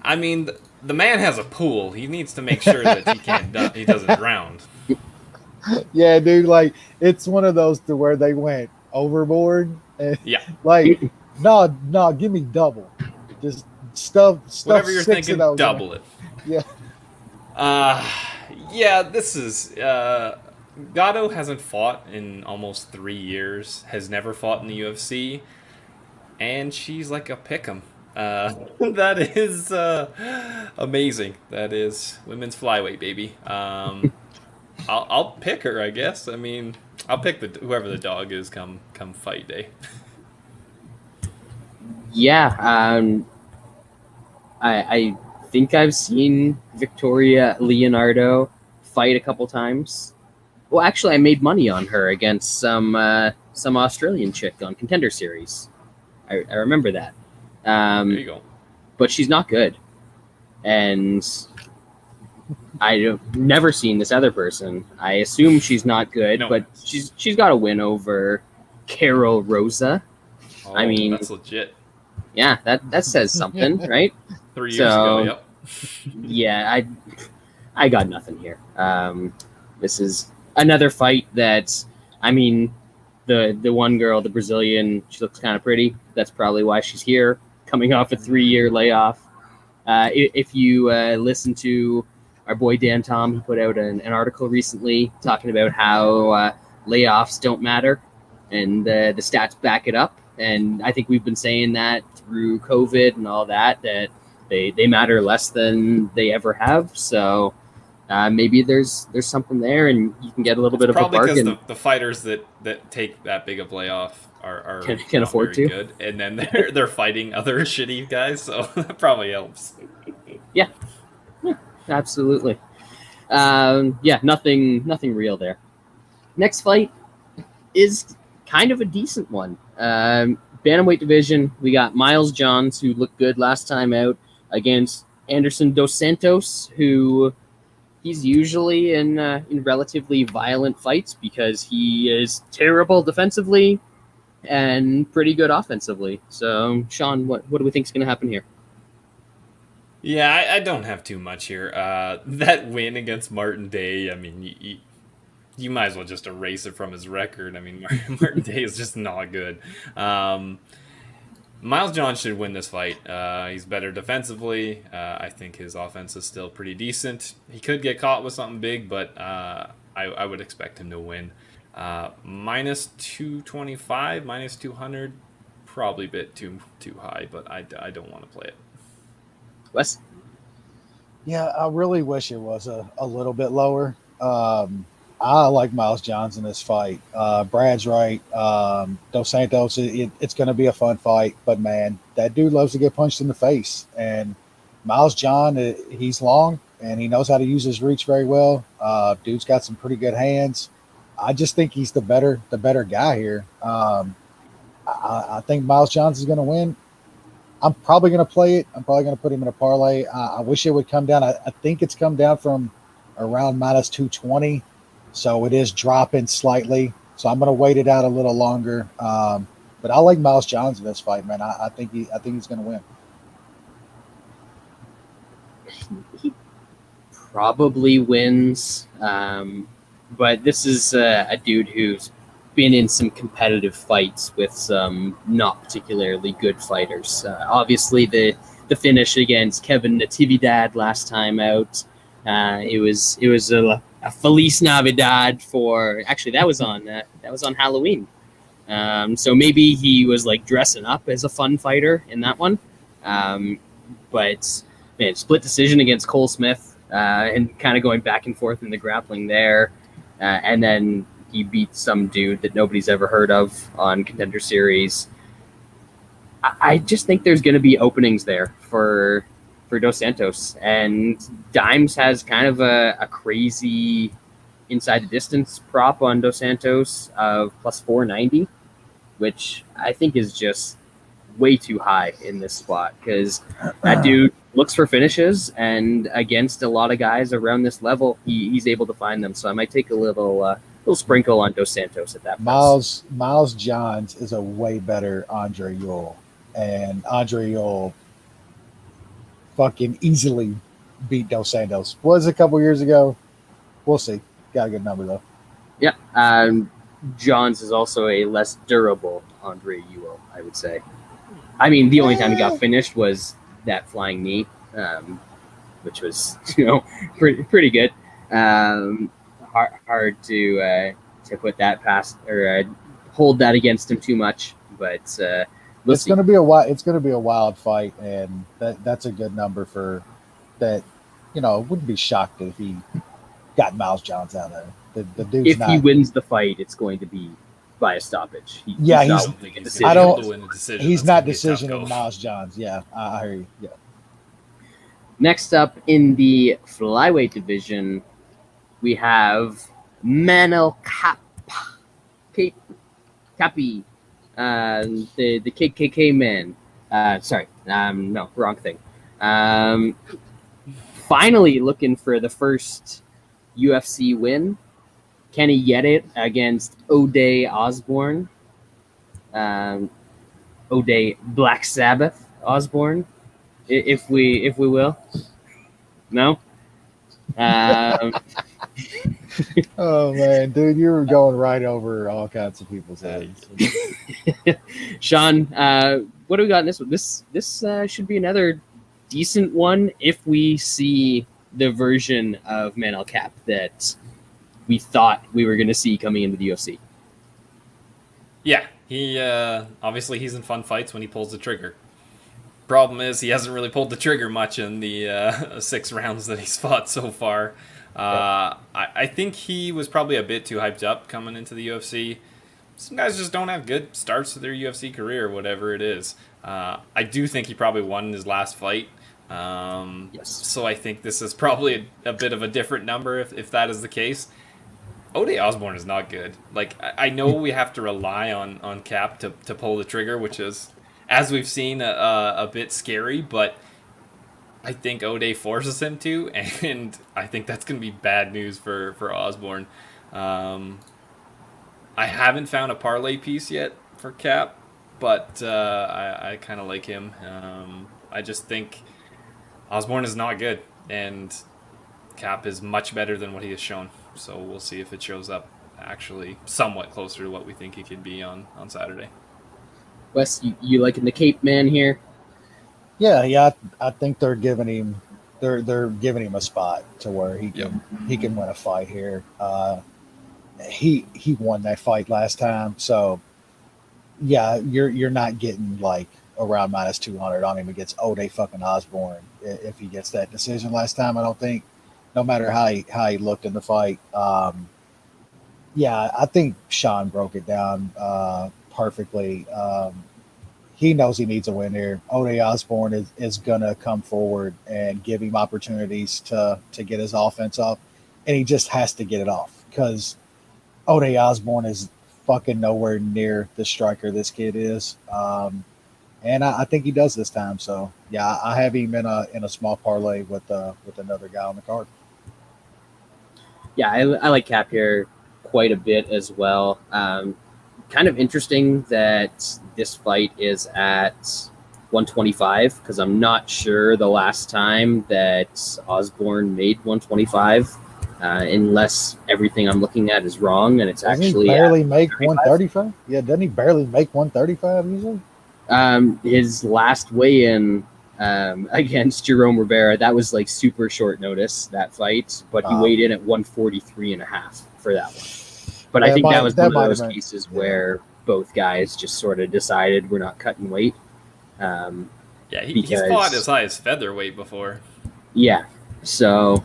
I mean, the man has a pool. He needs to make sure that he doesn't drown. Yeah, dude. Like, it's one of those to where they went overboard. And, like, no, give me double. Just stuff. Whatever you're thinking, double it. Yeah. Yeah. This is. Gatto hasn't fought in almost 3 years. Has never fought in the UFC, and she's like a pick'em. That is amazing. That is women's flyweight, baby. I'll pick her, I guess. I mean, I'll pick whoever the dog is come fight day. Yeah, I think I've seen Victoria Leonardo fight a couple times. Well, actually, I made money on her against some Australian chick on Contender Series. I remember that. There you go. But she's not good, and I've never seen this other person. I assume she's not good, No. but she's got a win over Carol Rosa. Oh, I mean, that's legit. Yeah, that says something, right? 3 years ago, yep. Yeah, I got nothing here. This is another fight that, I mean, the one girl, the Brazilian, she looks kind of pretty. That's probably why she's here, coming off a 3-year layoff. If you listen to our boy Dan Tom, he put out an article recently talking about how layoffs don't matter, and the stats back it up. And I think we've been saying that through COVID and all that they matter less than they ever have. So maybe there's something there, and you can get a little bit of a bargain. Probably because the fighters that take that big of layoff are can afford to. Good, and then they're fighting other shitty guys, so that probably helps. Yeah, absolutely. Nothing real there. Next fight is kind of a decent one. Bantamweight division, we got Miles Johns, who looked good last time out, against Anderson Dos Santos, who he's usually in relatively violent fights because he is terrible defensively and pretty good offensively. So, Sean, what do we think is going to happen here? Yeah, I don't have too much here. That win against Martin Day, I mean, you might as well just erase it from his record. I mean, Martin Day is just not good. Miles Johns should win this fight. He's better defensively. I think his offense is still pretty decent. He could get caught with something big, but I would expect him to win. Minus 225, minus 200, probably a bit too high, but I don't want to play it. Wes? Yeah, I really wish it was a little bit lower. I like Miles Johns in this fight. Brad's right. Dos Santos, it's going to be a fun fight, but man, that dude loves to get punched in the face. And Miles John, he's long and he knows how to use his reach very well. Dude's got some pretty good hands. I just think he's the better guy here. I think Miles Johns is going to win. I'm probably going to play it. I'm probably going to put him in a parlay. I wish it would come down. I think it's come down from around minus 220. So it is dropping slightly. So I'm going to wait it out a little longer. But I like Miles Johns in this fight, man. I think he's going to win. He probably wins. But this is a dude who's been in some competitive fights with some not particularly good fighters. Obviously, the finish against Kevin Natividad last time out, it was a Feliz Navidad for actually that was on Halloween. So maybe he was like dressing up as a fun fighter in that one. But man, split decision against Cole Smith and kind of going back and forth in the grappling there, and then he beat some dude that nobody's ever heard of on Contender Series. I just think there's going to be openings there for Dos Santos, and Dimes has kind of a crazy inside the distance prop on Dos Santos of plus 490, which I think is just way too high in this spot because that dude looks for finishes, and against a lot of guys around this level, he's able to find them. So I might take a little sprinkle on Dos Santos at that price. Miles Johns is a way better Andre Ewell, and Andre Ewell fucking easily beat Dos Santos. Was a couple years ago. We'll see. Got a good number though. Yeah. Johns is also a less durable Andre Ewell, I would say. I mean, the only time he got finished was that flying knee, which was pretty good. Hard to put that past or hold that against him too much, but It's going to be a wild. It's going to be a wild fight, and that's a good number for that. Wouldn't be shocked if he got Miles Johns out of there. The dude's if he wins the fight, it's going to be by a stoppage. He's not decision in Miles Johns. Yeah, I hear you. Yeah. Next up in the flyweight division, we have Manel Kape, the KKK man. No, wrong thing. Finally looking for the first UFC win. Can he get it against O'Day Osbourne? O'Day Black Sabbath Osbourne, if we will. No? Oh man, dude, you were going right over all kinds of people's heads. Sean, what do we got in this one? This should be another decent one if we see the version of Manel Kape that we thought we were going to see coming into the UFC. Yeah, he obviously he's in fun fights when he pulls the trigger. Problem is he hasn't really pulled the trigger much in the 6 rounds that he's fought so far. I think he was probably a bit too hyped up coming into the UFC. Some guys just don't have good starts to their UFC career, whatever it is. I do think he probably won his last fight. Yes. So I think this is probably a bit of a different number if that is the case. O'Day Osbourne is not good. Like, I know we have to rely on Kape to pull the trigger, which is, as we've seen, a bit scary, but I think O'Day forces him to, and I think that's going to be bad news for Osbourne. I haven't found a parlay piece yet for Kape, but I kind of like him. I just think Osbourne is not good, and Kape is much better than what he has shown. So we'll see if it shows up actually somewhat closer to what we think he could be on Saturday. Wes, you liking the Kape man here? Yeah. I think they're giving him a spot to where he can win a fight here. He won that fight last time, so yeah, you're not getting like around -200 on him against O'Day fucking Osbourne if he gets that decision last time. I don't think. No matter how he looked in the fight. I think Sean broke it down perfectly. He knows he needs a win here. O'Day Osbourne is going to come forward and give him opportunities to get his offense off, and he just has to get it off because O'Day Osbourne is fucking nowhere near the striker this kid is. And I think he does this time. So, yeah, I have him in a small parlay with another guy on the card. Yeah, I like Kape here quite a bit as well. Kind of interesting that this fight is at 125 because I'm not sure the last time that Osbourne made 125, unless everything I'm looking at is wrong and it's doesn't actually he barely make 135. Yeah, doesn't he barely make 135 usually? His last weigh-in against Jerome Rivera, that was like super short notice, that fight, but he weighed in at 143.5 for that one. But I think that was one of those cases where both guys just sort of decided we're not cutting weight. He's fought as high as featherweight before. Yeah, so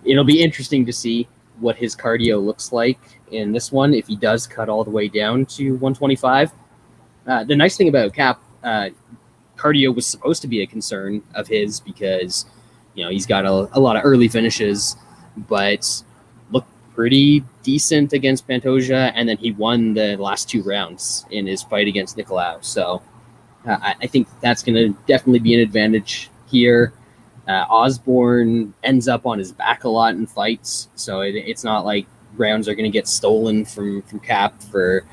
it'll be interesting to see what his cardio looks like in this one if he does cut all the way down to 125. The nice thing about Kape, cardio was supposed to be a concern of his because, he's got a lot of early finishes, but looked pretty decent against Pantoja, and then he won the last 2 rounds in his fight against Nicolau. So I think that's going to definitely be an advantage here. Osbourne ends up on his back a lot in fights, so it's not like rounds are going to get stolen from Kape for,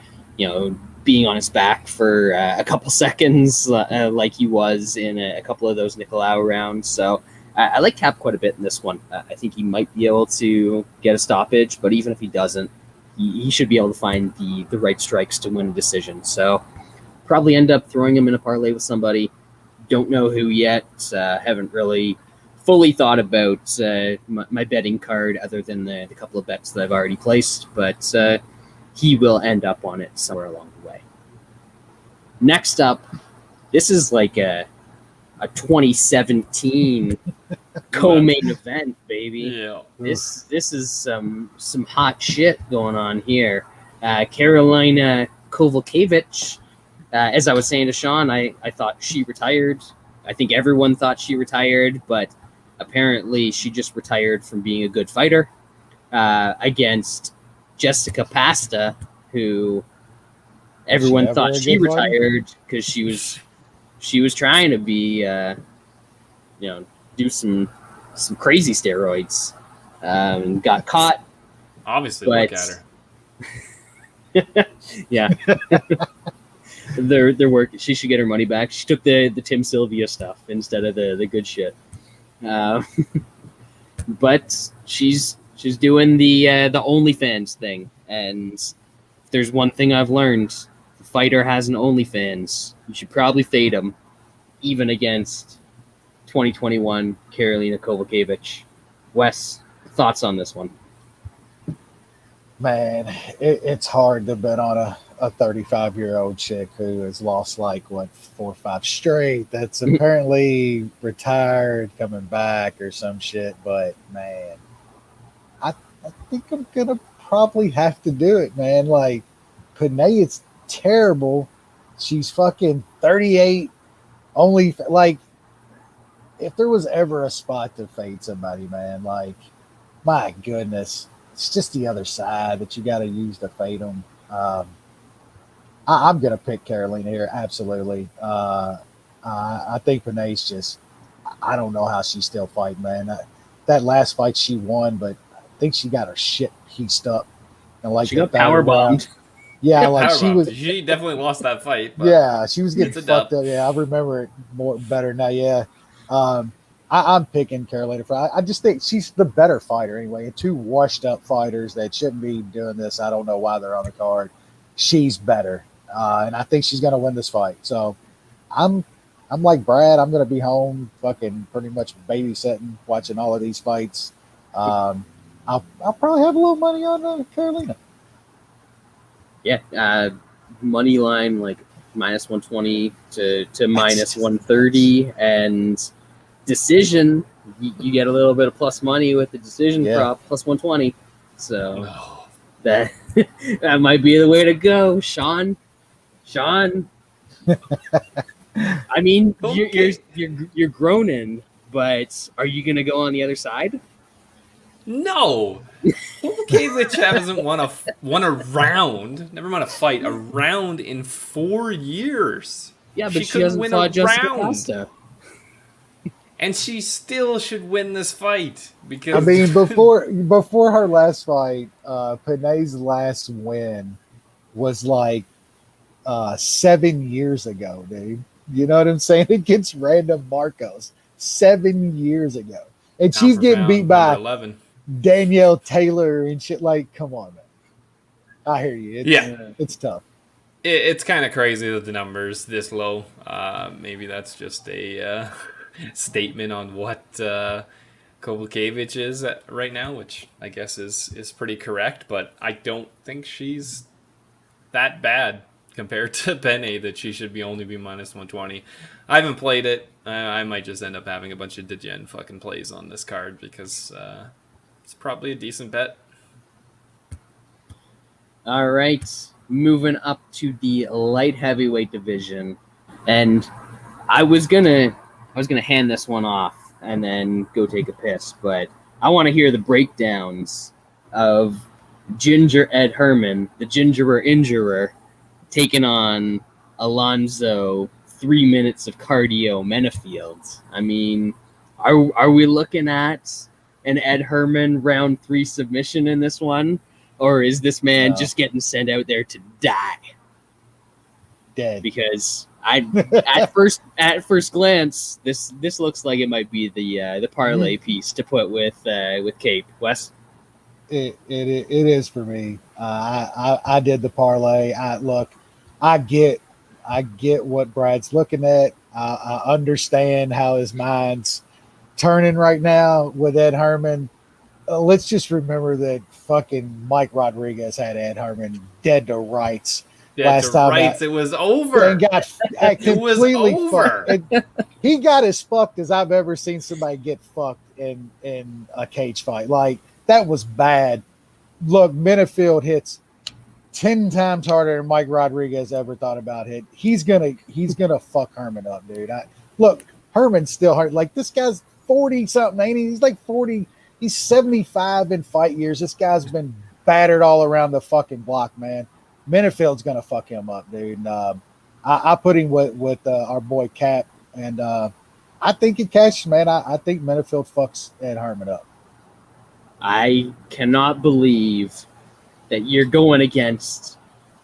being on his back for a couple seconds like he was in a couple of those Nicolau rounds. So I like Kape quite a bit in this one. I think he might be able to get a stoppage, but even if he doesn't, he should be able to find the right strikes to win a decision. So probably end up throwing him in a parlay with somebody. Don't know who yet. Haven't really fully thought about my betting card other than the couple of bets that I've already placed, but he will end up on it somewhere along the way. Next up, this is like a 2017 co-main event, baby. Yeah. This is some hot shit going on here. Carolina Kowalkiewicz, as I was saying to Sean, I thought she retired. I think everyone thought she retired, but apparently she just retired from being a good fighter against Jessica Pasta, who everyone thought she retired because she was trying to be, do some crazy steroids. Got caught. Obviously, but, look at her. Yeah. They're working. She should get her money back. She took the Tim Sylvia stuff instead of the good shit. But she's doing the OnlyFans thing, and if there's one thing I've learned: if a fighter has an OnlyFans, you should probably fade him, even against 2021 Karolina Kowalkiewicz. Wes, thoughts on this one? Man, it's hard to bet on a 35-year-old chick who has lost 4 or 5 straight. That's apparently retired, coming back or some shit. But man, I think I'm gonna probably have to do it, man. Like, Penne is terrible. She's fucking 38. Only if there was ever a spot to fade somebody, man, my goodness. It's just the other side that you got to use to fade them. I'm going to pick Carolina here. Absolutely. I think Penne's just, I don't know how she's still fighting, man. That last fight she won, but I think she got her shit pieced up. And she got power bombed. Yeah, She definitely lost that fight. But yeah, she was getting fucked up. Yeah, I remember it better now. Yeah. I'm picking Carolina. I just think she's the better fighter anyway. 2 washed up fighters that shouldn't be doing this. I don't know why they're on the card. She's better, and I think she's going to win this fight. So I'm like Brad. I'm going to be home, fucking pretty much babysitting, watching all of these fights. I'll probably have a little money on Carolina. Yeah, money line minus 120 to minus 130, and decision, you get a little bit of plus money with the decision prop, plus 120. So that might be the way to go, Sean. I mean, you're groaning, but are you gonna go on the other side? No. Kowalkiewicz hasn't won a round. Never mind a fight. A round in 4 years. Yeah, but she hasn't fought Jessica Pasta. And she still should win this fight because I mean, before her last fight, Penne's last win was 7 years ago, dude. You know what I'm saying? Against random Marcos 7 years ago, and she's getting beat by 11. Danielle Taylor and shit. Come on, man. I hear you. It's tough. It's kind of crazy that the number's this low. Maybe that's just a statement on what Kowalkiewicz is right now, which I guess is pretty correct, but I don't think she's that bad compared to Penne that she should only be minus 120. I haven't played it. I might just end up having a bunch of degen fucking plays on this card because it's probably a decent bet. All right, moving up to the light heavyweight division, and I was gonna hand this one off and then go take a piss, but I want to hear the breakdowns of Ginger Ed Herman, the Gingerer Injurer, taking on Alonzo 3 minutes of cardio Menifield. I mean, are we looking at an Ed Herman round 3 submission in this one, or is this man just getting sent out there to die? Dead. Because at first glance, this looks like it might be the parlay piece to put with Kape. Wes? It is for me. I did the parlay. I get what Brad's looking at. I understand how his mind's turning right now with Ed Herman. Let's just remember that fucking Mike Rodriguez had Ed Herman dead to rights. dead to rights. It was over. And got completely over. Fucked. He got as fucked as I've ever seen somebody get fucked in a cage fight. Like, that was bad. Look, Menifield hits 10 times harder than Mike Rodriguez ever thought about hit. He's gonna fuck Herman up, dude. Look, Herman's still hard. Like, this guy's 40 something, ain't he? He's like 40. He's 75 in fight years. This guy's been battered all around the fucking block, man. Menifield's gonna fuck him up, dude. And, I put him with our boy Kape, and I think he cashes, man. I think Menifield fucks Ed Herman up. I cannot believe that you're going against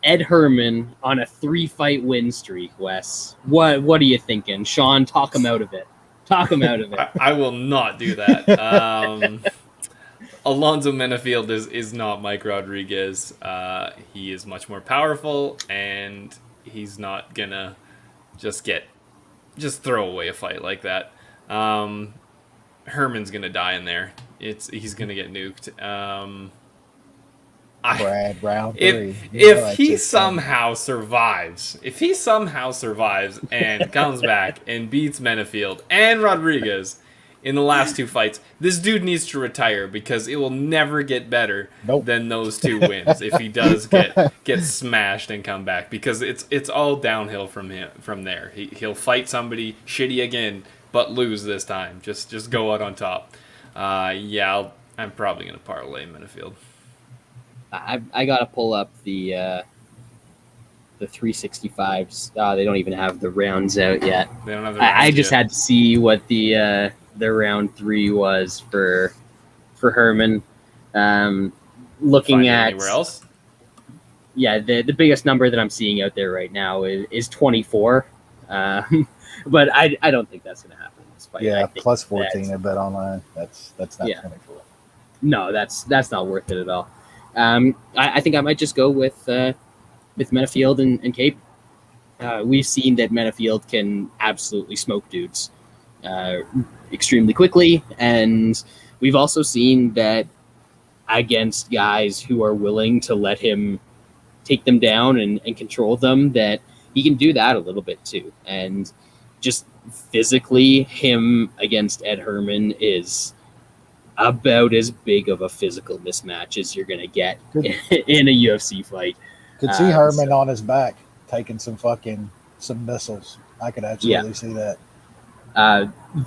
Ed Herman on a 3-fight win streak, Wes. What are you thinking? Sean, talk him out of it. Talk him out of it. I will not do that. Alonzo Menifield is not Mike Rodriguez. He is much more powerful, and he's not gonna just throw away a fight like that. Herman's gonna die in there. He's gonna get nuked. Brad, round three. If he somehow survives and comes back and beats Menifield and Rodriguez in the last 2 fights, this dude needs to retire, because it will never get better than those 2 wins if he does get smashed and come back, because it's all downhill from there. He'll fight somebody shitty again, but lose this time. Just go out on top. I'm probably gonna parlay Menifield. I gotta pull up the 365s. They don't even have the rounds out yet. They don't have the rounds I just had to see what the round 3 was for Herman. Looking at anywhere else. Yeah, the biggest number that I'm seeing out there right now is 24. But I don't think that's gonna happen in this fight. Yeah, plus 14 a bet online. That's not 24. No, that's not worth it at all. I think I might just go with Menifield and Kape. We've seen that Menifield can absolutely smoke dudes extremely quickly, and we've also seen that against guys who are willing to let him take them down and control them, that he can do that a little bit too. And just physically, him against Ed Herman is about as big of a physical mismatch as you're going to get in a UFC fight. Could see Herman on his back taking some missiles. I could absolutely see that.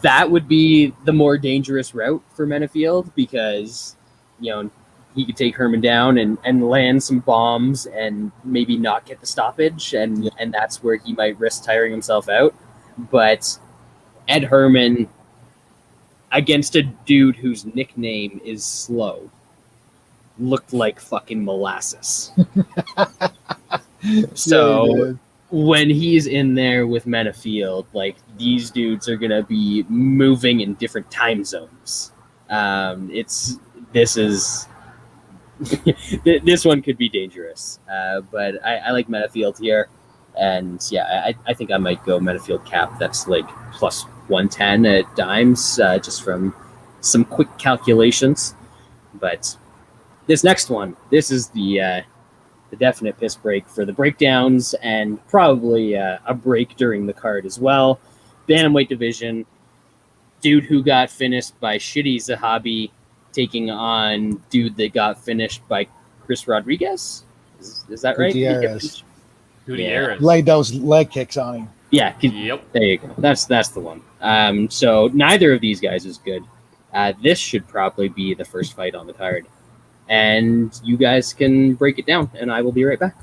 That would be the more dangerous route for Menifield, because, he could take Herman down and land some bombs and maybe not get the stoppage, and that's where he might risk tiring himself out. But Ed Herman, against a dude whose nickname is Slow, looked like fucking molasses. So when he's in there with Menifield, like, these dudes are gonna be moving in different time zones. This one could be dangerous. But I like Menifield here, and I think I might go Menifield Kape. That's like plus 110 at dimes, just from some quick calculations. But this next one, this is the definite piss break for the breakdowns, and probably a break during the card as well. Bantamweight division, dude who got finished by Shitty Zahabi taking on dude that got finished by Chris Rodriguez. Is that right? Gutierrez. Laid those leg kicks on him. Yeah. Yep. There you go. That's the one. So neither of these guys is good. This should probably be the first fight on the card. And you guys can break it down, and I will be right back.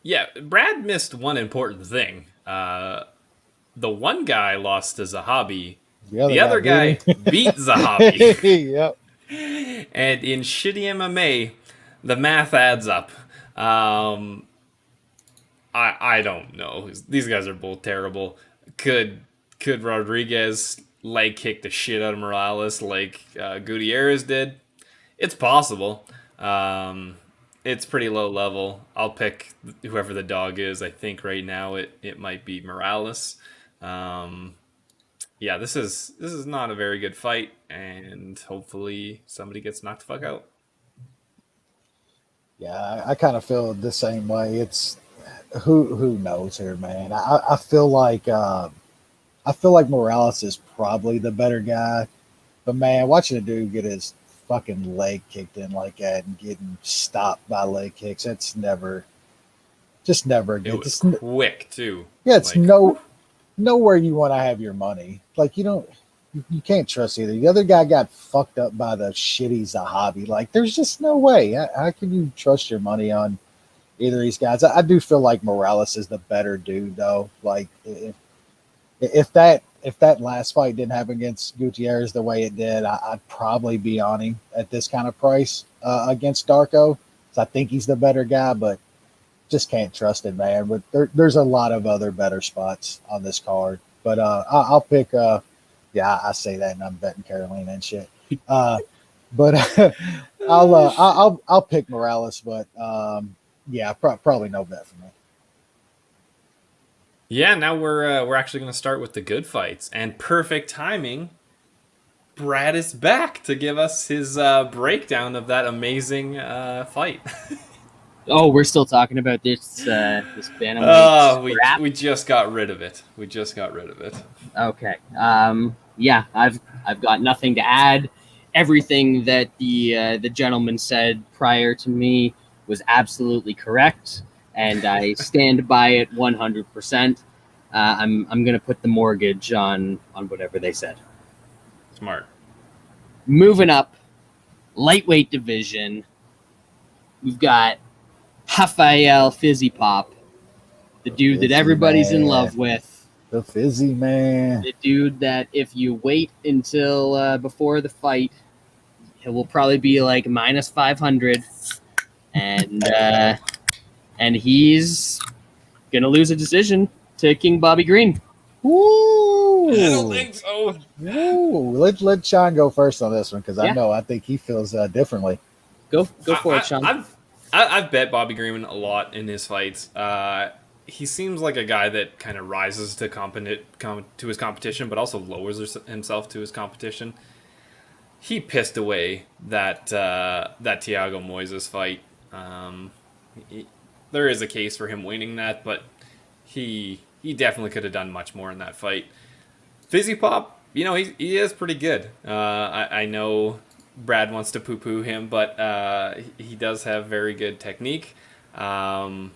Yeah, Brad missed one important thing. The one guy lost to Zahabi. The other guy beat Zahabi. Yep. And in shitty MMA, the math adds up. I don't know. These guys are both terrible. Could Rodriguez leg kick the shit out of Morales like Gutierrez did? It's possible. It's pretty low level. I'll pick whoever the dog is. I think right now it might be Morales. This is not a very good fight, and hopefully somebody gets knocked the fuck out. Yeah, I kind of feel the same way. It's who knows here, man. I feel like Morales is probably the better guy, but man, watching a dude get his fucking leg kicked in like that and getting stopped by leg kicks, that's never It good. was quick too. Yeah, it's Like, nowhere you want to have your money. Like you can't trust either. The other guy got fucked up by the shitty Zahabi. Like there's just no way. How can you trust your money on either of these guys? I do feel like Morales is the better dude though. Like if that last fight didn't happen against Gutierrez the way it did, I'd probably be on him at this kind of price against Darko. So I think he's the better guy, but just can't trust it, man. But there's a lot of other better spots on this card. But I'll pick. Yeah, I say that, and I'm betting Carolina and shit. But I'll pick Morales. But yeah, probably no bet for me. yeah, now we're actually going to start with the good fights, and perfect timing. Brad is back to give us his breakdown of that amazing fight. Oh, we're still talking about this bantamweight scrap? We just got rid of it. Okay. Yeah, I've got nothing to add. Everything that the gentleman said prior to me was absolutely correct, and I stand by it 100%. I'm gonna put the mortgage on whatever they said. Smart. Moving up, lightweight division, we've got Rafael Fizzy Pop, the dude that everybody's in love with. The Fizzy man. The dude that if you wait until before the fight, it will probably be like minus 500, and he's gonna lose a decision to King Bobby Green. Woo! I don't think so. Woo! Let Sean go first on this one because I think he feels differently. Go for it, Sean. I've bet Bobby Green a lot in his fights. He seems like a guy that kind of rises to his competition, but also lowers himself to his competition. He pissed away that Thiago Moises fight. There is a case for him winning that, but he definitely could have done much more in that fight. Fizzy Pop, he is pretty good. I know Brad wants to poo-poo him, but he does have very good technique. I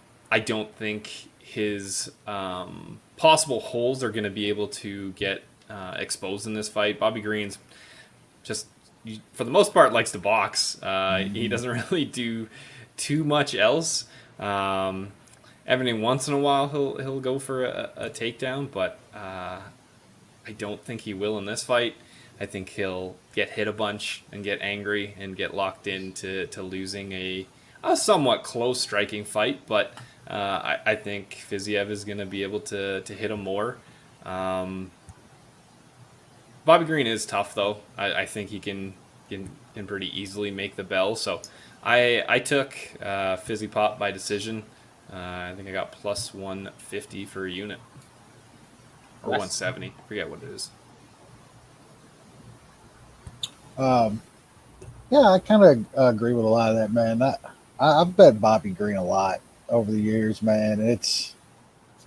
don't think his possible holes are going to be able to get exposed in this fight. Bobby Green's just, for the most part, likes to box. He doesn't really do too much else. Every once in a while, he'll go for a takedown, but I don't think he will in this fight. I think he'll get hit a bunch and get angry and get locked into losing a somewhat close striking fight, but I think Fiziev is going to be able to hit him more. Bobby Green is tough, though. I think he can pretty easily make the bell. So I took Fizzy Pop by decision. I think I got plus 150 for a unit. Or 170. Forget what it is. Yeah, I kind of agree with a lot of that, man. I've bet Bobby Green a lot over the years, man. It's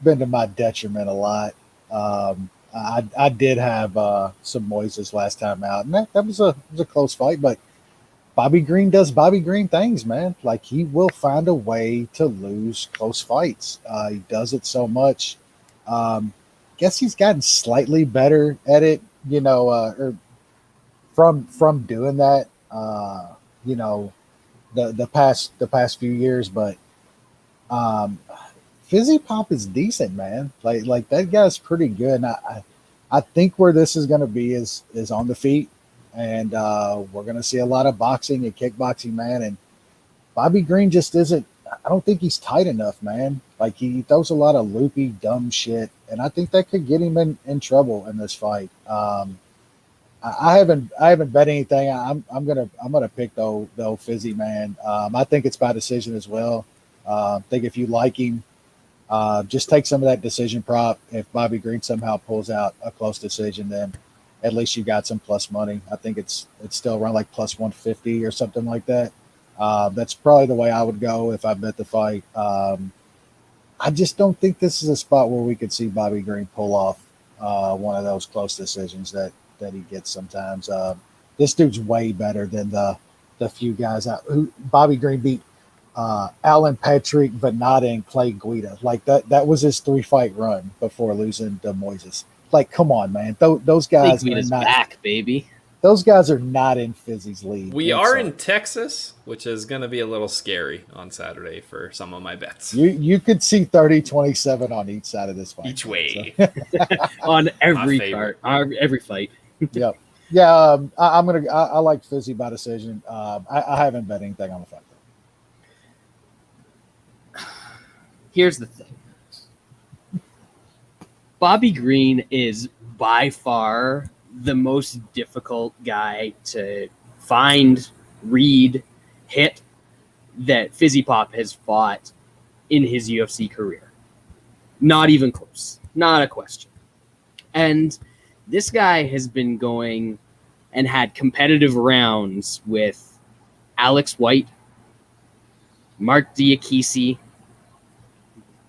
been to my detriment a lot. I did have some Moises last time out, and that was a close fight, but Bobby Green does Bobby Green things, man. Like, he will find a way to lose close fights. He does it so much. Guess he's gotten slightly better at it, or from doing that, the past few years. But Fizzy Pop is decent, man. Like that guy's pretty good. And I think where this is going to be is on the feet. And we're going to see a lot of boxing and kickboxing, man. And Bobby Green just isn't – I don't think he's tight enough, man. Like, he throws a lot of loopy, dumb shit. And I think that could get him in trouble in this fight. I haven't bet anything. I'm gonna pick the old Fizzy, man. I think it's by decision as well. I think if you like him, just take some of that decision prop. If Bobby Green somehow pulls out a close decision, then – at least you got some plus money. I think it's still around like plus 150 or something like that. That's probably the way I would go if I bet the fight. I just don't think this is a spot where we could see Bobby Green pull off one of those close decisions that he gets sometimes. This dude's way better than the few guys out who Bobby Green beat. Alan Patrick, Venata, and Clay Guida. Like that was his 3-fight run before losing to Moises. Like, come on, man. Those guys are not back, baby. Those guys are not in Fizzy's league. We are in Texas, which is going to be a little scary on Saturday for some of my bets. You could see 30-27 on each side of this fight. Each way. So. On every fight. Yep. Yeah, I like Fizzy by decision. I haven't bet anything on the fight. Here's the thing. Bobby Green is by far the most difficult guy to find, read, hit that Fizzy Pop has fought in his UFC career. Not even close. Not a question. And this guy has been going and had competitive rounds with Alex White, Mark Diakisi.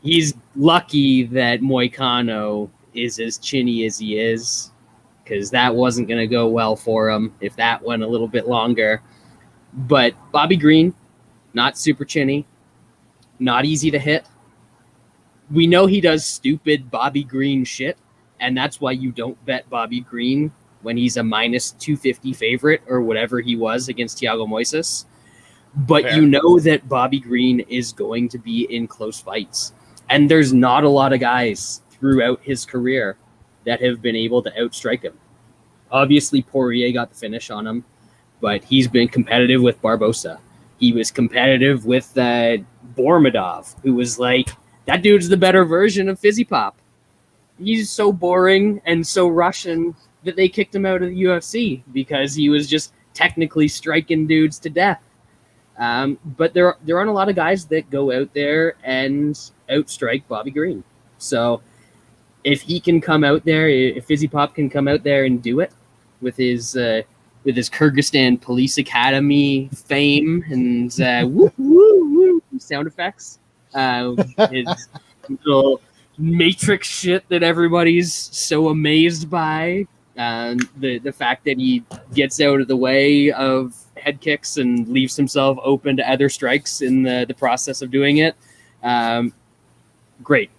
He's lucky that Moicano is as chinny as he is, because that wasn't going to go well for him if that went a little bit longer. But Bobby Green, not super chinny, not easy to hit. We know he does stupid Bobby Green shit, and that's why you don't bet Bobby Green when he's a minus 250 favorite or whatever he was against Thiago Moises. But Fair. You know that Bobby Green is going to be in close fights. And there's not a lot of guys throughout his career that have been able to outstrike him. Obviously, Poirier got the finish on him, but he's been competitive with Barbosa. He was competitive with Bormadov, who was like, that dude's the better version of Fizzy Pop. He's so boring and so Russian that they kicked him out of the UFC because he was just technically striking dudes to death. But there aren't a lot of guys that go out there and outstrike Bobby Green. So if he can come out there, if Fizzy Pop can come out there and do it with his Kyrgyzstan Police Academy fame and woo, woo, woo, sound effects, his little Matrix shit that everybody's so amazed by, the fact that he gets out of the way of head kicks and leaves himself open to other strikes in the process of doing it. Great.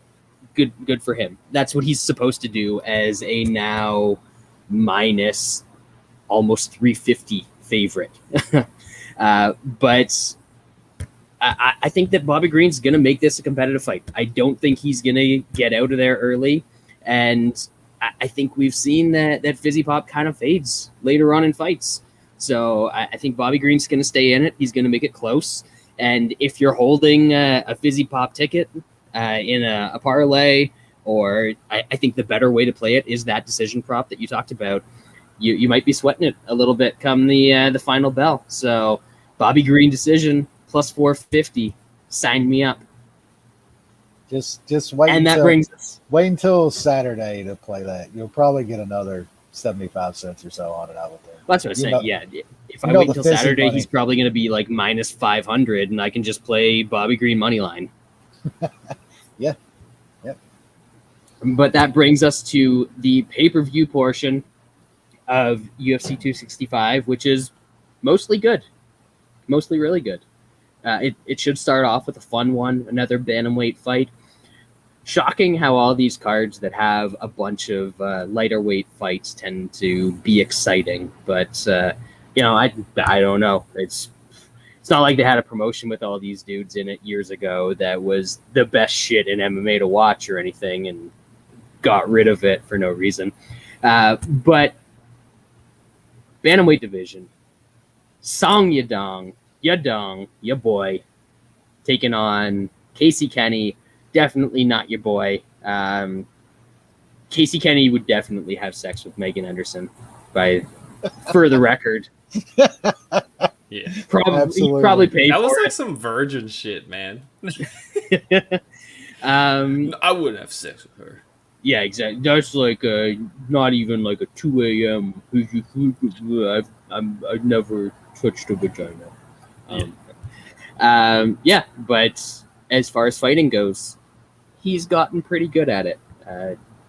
Good for him. That's what he's supposed to do as a now minus almost 350 favorite. But I think that Bobby Green's going to make this a competitive fight. I don't think he's going to get out of there early. And I think we've seen that Fizzy Pop kind of fades later on in fights. So I think Bobby Green's going to stay in it. He's going to make it close. And if you're holding a Fizzy Pop ticket in a parlay, or I think the better way to play it is that decision prop that you talked about. You might be sweating it a little bit come the final bell. So Bobby Green decision plus 450. Sign me up. Just wait. And that brings us. Wait until Saturday to play that. You'll probably get another 75 cents or so on it, I would think. That's what I'm saying. Yeah. If I wait until Saturday, money. He's probably going to be like minus 500, and I can just play Bobby Green money line. Yeah. But that brings us to the pay-per-view portion of UFC 265, which is mostly good. Mostly really good. It should start off with a fun one, another bantamweight fight. Shocking how all these cards that have a bunch of lighter weight fights tend to be exciting. But, I don't know. It's not like they had a promotion with all these dudes in it years ago that was the best shit in MMA to watch or anything and got rid of it for no reason. But bantamweight division, Song Yadong, your boy, taking on Casey Kenney. Definitely not your boy. Casey Kenney would definitely have sex with Megan Anderson, for the record. Yeah, He probably paid. That was for like it. some virgin shit, man. I wouldn't have sex with her. Yeah, exactly. That's like not even like a 2 a.m. I've never touched a vagina. Yeah, but as far as fighting goes, he's gotten pretty good at it.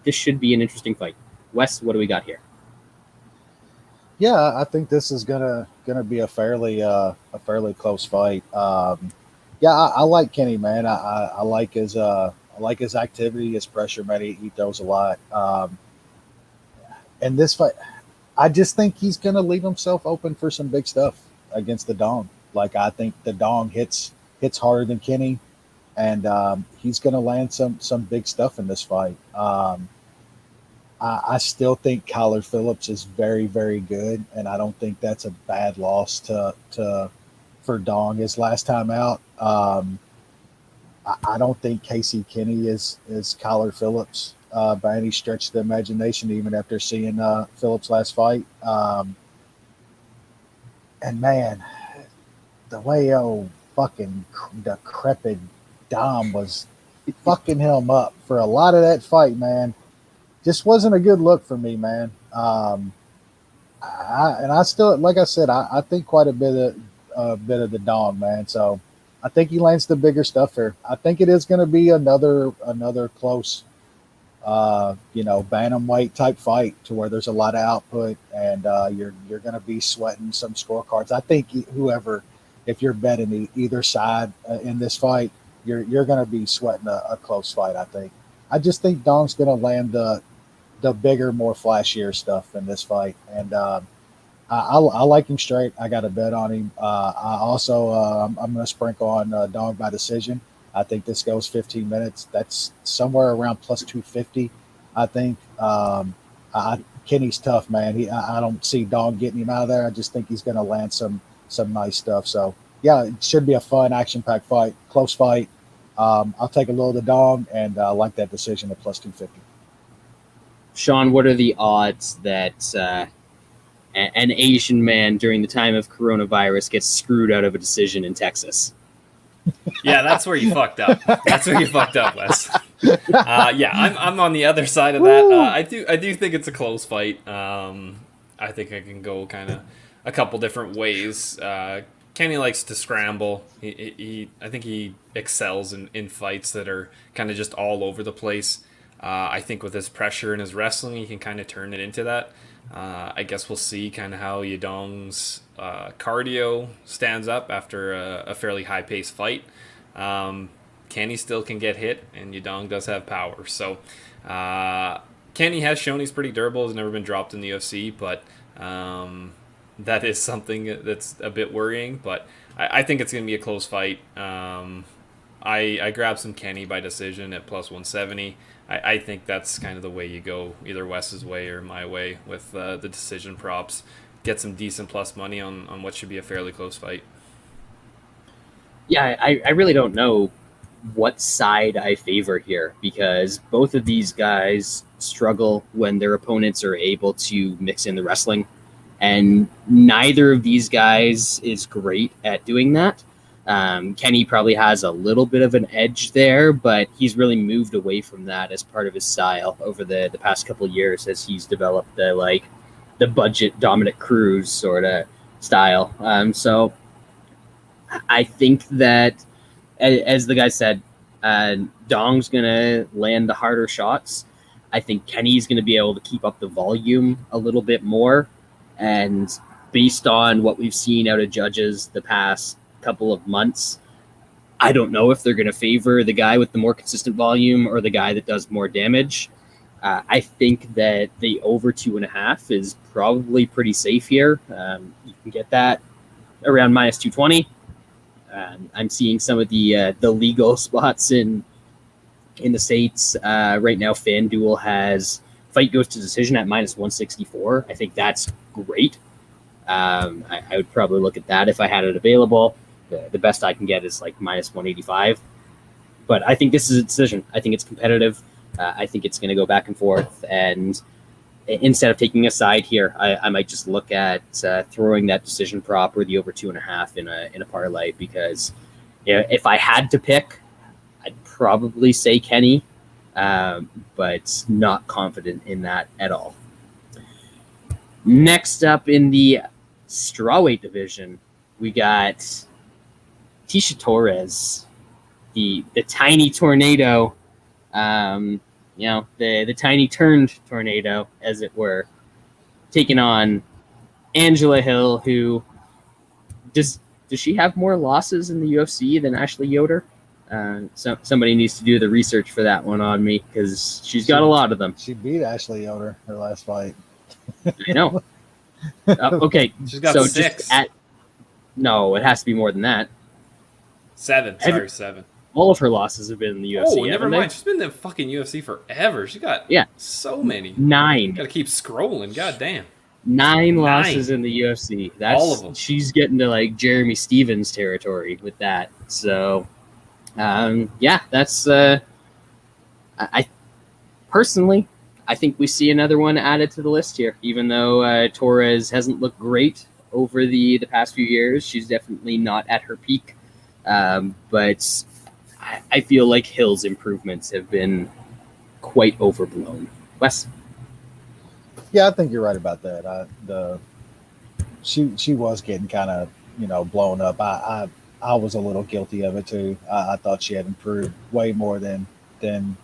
This should be an interesting fight. Wes, what do we got here? Yeah, I think this is gonna be a fairly close fight. Yeah, I like Kenney, man. I like his activity, his pressure, man. He throws a lot. And this fight, I just think he's gonna leave himself open for some big stuff against the Dong. Like, I think the Dong hits harder than Kenney, and he's gonna land some big stuff in this fight. I still think Kyler Phillips is very, very good, and I don't think that's a bad loss for Dong his last time out. I don't think Casey Kenney is Kyler Phillips by any stretch of the imagination, even after seeing Phillips' last fight. And man, the way fucking decrepit Dom was fucking him up for a lot of that fight, man. Just wasn't a good look for me, man. I still, like I said, I think quite a bit of the Dong, man. So I think he lands the bigger stuff here. I think it is going to be another close, bantamweight type fight to where there's a lot of output, and you're going to be sweating some scorecards. I think if you're betting either side in this fight, you're going to be sweating a close fight. I just think Dong's going to land the bigger, more flashier stuff in this fight, and I like him straight. I got a bet on him. I also I'm going to sprinkle on Dong by decision. I think this goes 15 minutes. That's somewhere around plus 250. I think Kenny's tough, man. I don't see Dong getting him out of there. I just think he's going to land some nice stuff. So yeah, it should be a fun, action-packed fight, close fight. I'll take a little of the Dong, and I like that decision at plus 250. Sean, what are the odds that an Asian man during the time of coronavirus gets screwed out of a decision in Texas? Yeah, that's where you fucked up. That's where you fucked up, Wes. Yeah, I'm on the other side of that. I do think it's a close fight. I think I can go kind of a couple different ways. Kenney likes to scramble. I think he excels in fights that are kind of just all over the place. I think with his pressure and his wrestling, he can kind of turn it into that. I guess we'll see kind of how Yadong's cardio stands up after a fairly high-paced fight. Kenney still can get hit, and Yadong does have power. So Kenney has shown he's pretty durable. He's never been dropped in the UFC, but that is something that's a bit worrying. But I think it's going to be a close fight. I grabbed some Kenney by decision at plus 170. I think that's kind of the way you go, either Wes's way or my way with the decision props. Get some decent plus money on what should be a fairly close fight. Yeah, I really don't know what side I favor here, because both of these guys struggle when their opponents are able to mix in the wrestling, and neither of these guys is great at doing that. Kenney probably has a little bit of an edge there, but he's really moved away from that as part of his style over the past couple of years as he's developed the budget Dominic Cruz sort of style. So I think that, as the guy said, Dong's going to land the harder shots. I think Kenney's going to be able to keep up the volume a little bit more. And based on what we've seen out of judges the past couple of months, I don't know if they're going to favor the guy with the more consistent volume or the guy that does more damage. I think that the over 2.5 is probably pretty safe here. You can get that around minus 220. I'm seeing some of the legal spots in the States right now. FanDuel has fight goes to decision at minus 164. I think that's great. I would probably look at that if I had it available. The best I can get is like minus 185. But I think this is a decision. I think it's competitive. I think it's going to go back and forth. And instead of taking a side here, I might just look at throwing that decision prop or the over 2.5 in a parlay, because if I had to pick, I'd probably say Kenney, but not confident in that at all. Next up in the strawweight division, we got Tisha Torres, the tiny tornado, the tiny turned tornado, as it were, taking on Angela Hill, who does she have more losses in the UFC than Ashley Yoder? Somebody needs to do the research for that one on me, because she's got a lot of them. She beat Ashley Yoder her last fight. I know. Okay, She's got so 6. No, it has to be more than that. 7. Sorry, 7. All of her losses have been in the UFC. Oh, never mind. She's been in the fucking UFC forever. She got so many. 9. Got to keep scrolling. God damn. 9 losses in the UFC. That's all of them. She's getting to like Jeremy Stevens territory with that. So, that's. I personally, I think we see another one added to the list here. Even though Torres hasn't looked great over the past few years, she's definitely not at her peak. But I feel like Hill's improvements have been quite overblown. Wes? Yeah, I think you're right about that. She was getting kind of blown up. I was a little guilty of it too. I thought she had improved way more than in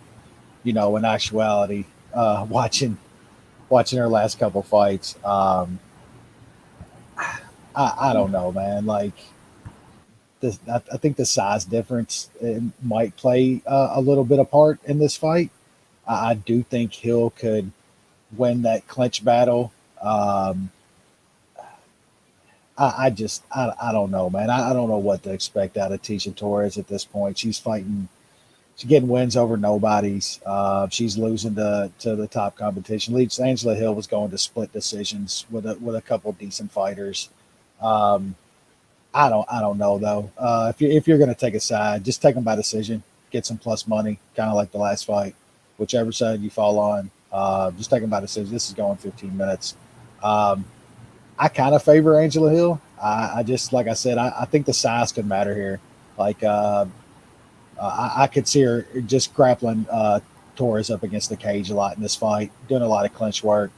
actuality. Watching her last couple fights, I don't know, man. Like I think the size difference might play a little bit of part in this fight. I do think Hill could win that clinch battle. I don't know, man. I don't know what to expect out of Tisha Torres at this point. She's getting wins over nobodies. She's losing to the top competition. At least Angela Hill was going to split decisions with a couple decent fighters. I don't know though. If you're going to take a side, just take them by decision. Get some plus money, kind of like the last fight. Whichever side you fall on, just take them by decision. This is going 15 minutes. I kind of favor Angela Hill. I just, like I said, I think the size could matter here. Like I could see her just grappling Torres up against the cage a lot in this fight, doing a lot of clinch work.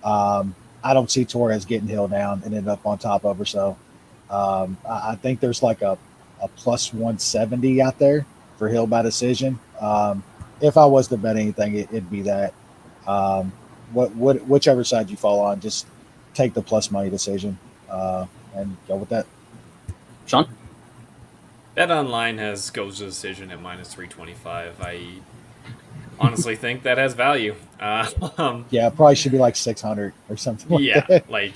I don't see Torres getting Hill down and end up on top of her. So I think there's like a plus 170 out there for Hill by decision. If I was to bet anything, it'd be that. Whichever side you fall on, just take the plus money decision and go with that. Sean? Bet Online goes to decision at minus 325. I honestly think that has value. Yeah, it probably should be like 600 or something like that. Like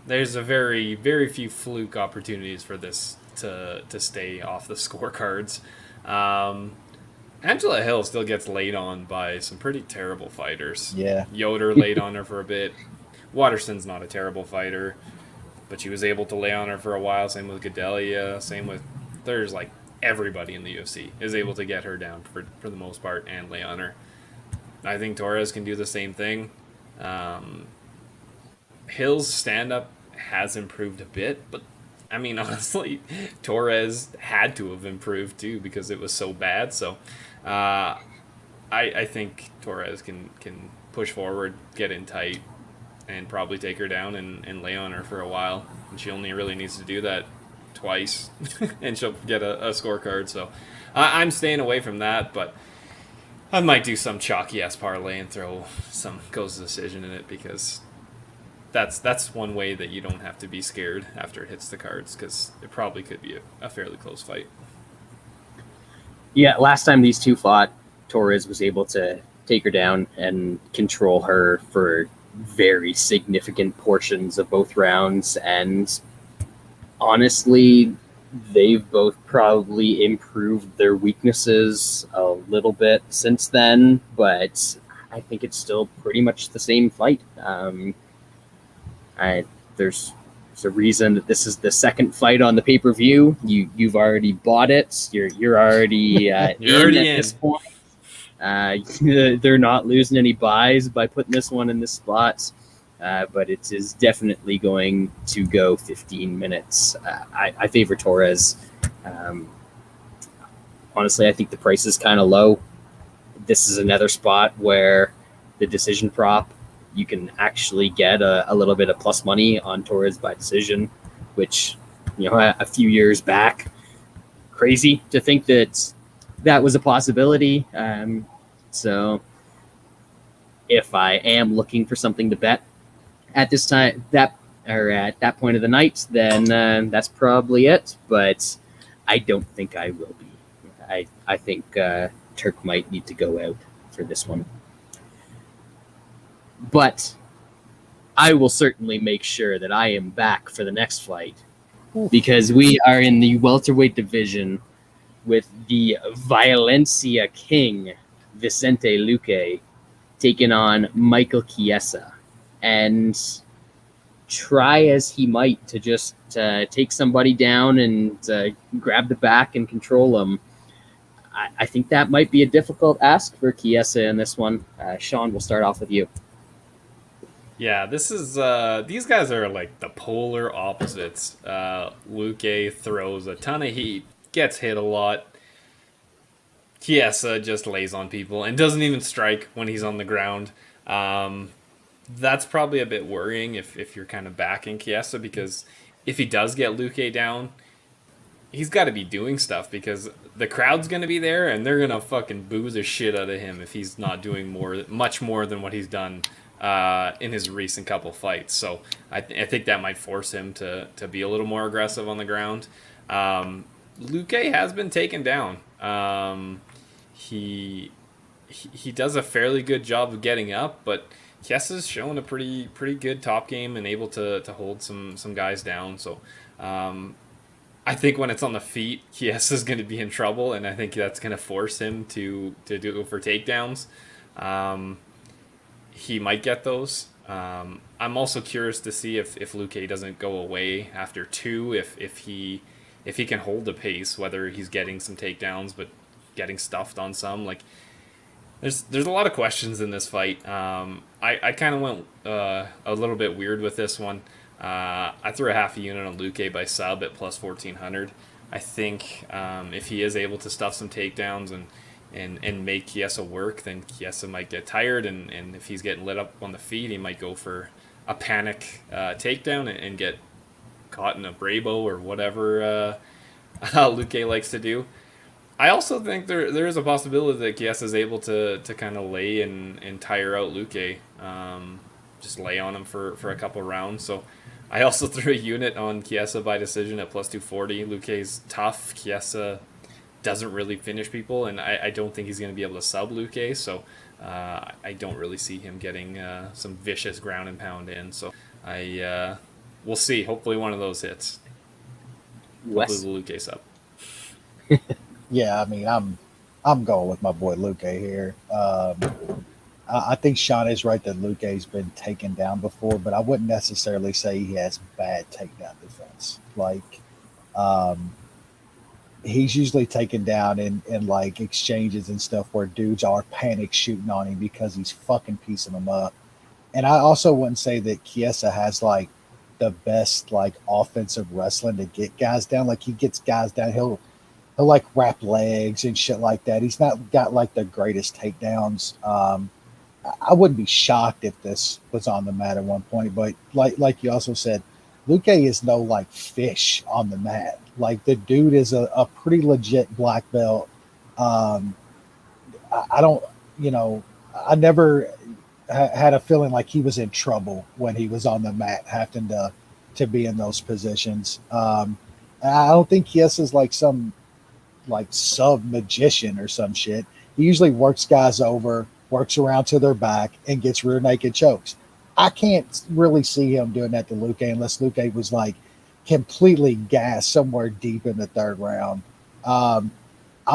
there's a very, very few fluke opportunities for this to stay off the scorecards. Angela Hill still gets laid on by some pretty terrible fighters. Yeah. Yoder laid on her for a bit. Waterston's not a terrible fighter, but she was able to lay on her for a while. Same with Gadelia. Same with there's like everybody in the UFC is able to get her down for the most part and lay on her. I think Torres can do the same thing. Hill's stand-up has improved a bit, but I mean, honestly, Torres had to have improved too because it was so bad. So I think Torres can push forward, get in tight, and probably take her down and lay on her for a while. And she only really needs to do that twice, and she'll get a scorecard. So I'm staying away from that, but I might do some chalky-ass parlay and throw some goes decision in it because that's one way that you don't have to be scared after it hits the cards because it probably could be a fairly close fight. Yeah, last time these two fought, Torres was able to take her down and control her for very significant portions of both rounds. And honestly, they've both probably improved their weaknesses a little bit since then, but I think it's still pretty much the same fight. There's a reason that this is the second fight on the pay-per-view. You've already bought it. You're already at this point. They're not losing any buys by putting this one in this spot, but it is definitely going to go 15 minutes. I favor Torres. Honestly, I think the price is kind of low. This is another spot where the decision prop, you can actually get a little bit of plus money on Torres by decision, which a few years back. Crazy to think that that was a possibility. So if I am looking for something to bet at this time, at that point of the night, then that's probably it. But I don't think I will be. I think Turk might need to go out for this one. But I will certainly make sure that I am back for the next fight, because we are in the welterweight division with the Valencia King, Vicente Luque, taking on Michael Chiesa. And try as he might to just take somebody down and grab the back and control them, I think that might be a difficult ask for Chiesa in this one. Sean, we'll start off with you. Yeah, this is these guys are like the polar opposites. Luque throws a ton of heat, gets hit a lot. Chiesa just lays on people and doesn't even strike when he's on the ground. That's probably a bit worrying if you're kind of backing Chiesa, because if he does get Luque down, he's got to be doing stuff, because the crowd's going to be there and they're going to fucking boo the shit out of him if he's not doing much more than what he's done in his recent couple fights. So I think that might force him to be a little more aggressive on the ground. Luque has been taken down. He does a fairly good job of getting up, but Chiesa's shown a pretty good top game and able to hold some guys down. So I think when it's on the feet, Chiesa's going to be in trouble, and I think that's going to force him to go for takedowns. He might get those. I'm also curious to see if Luque doesn't go away after 2, if he can hold the pace, whether he's getting some takedowns but getting stuffed on some. Like there's a lot of questions in this fight. I kind of went a little bit weird with this one. I threw a half a unit on Luque by sub at plus 1400. I think if he is able to stuff some takedowns and make Chiesa work, then Chiesa might get tired, and if he's getting lit up on the feet, he might go for a panic takedown and get caught in a Brabo or whatever Luque likes to do. I also think there is a possibility that Chiesa is able to kind of lay and tire out Luque, just lay on him for a couple rounds. So I also threw a unit on Chiesa by decision at plus 240. Luque's tough. Chiesa doesn't really finish people, and I don't think he's going to be able to sub Luque, so I don't really see him getting some vicious ground and pound in. So we'll see. Hopefully one of those hits. Wes? Hopefully the Luque sub. Yeah, I mean, I'm going with my boy Luque here. I think Sean is right that Luque's been taken down before, but I wouldn't necessarily say he has bad takedown defense. Like, he's usually taken down in like exchanges and stuff where dudes are panic shooting on him because he's fucking piecing them up. And I also wouldn't say that Chiesa has like the best like offensive wrestling to get guys down. Like he gets guys down, he'll like wrap legs and shit like that. He's not got like the greatest takedowns. I wouldn't be shocked if this was on the mat at one point, but like you also said, Luque is no like fish on the mat. Like the dude is a pretty legit black belt. I don't, I never had a feeling like he was in trouble when he was on the mat, having to be in those positions. I don't think Chiesa's like some like sub magician or some shit. He usually works guys over, works around to their back, and gets rear naked chokes. I can't really see him doing that to Luque unless Luque was like completely gassed somewhere deep in the third round. I'm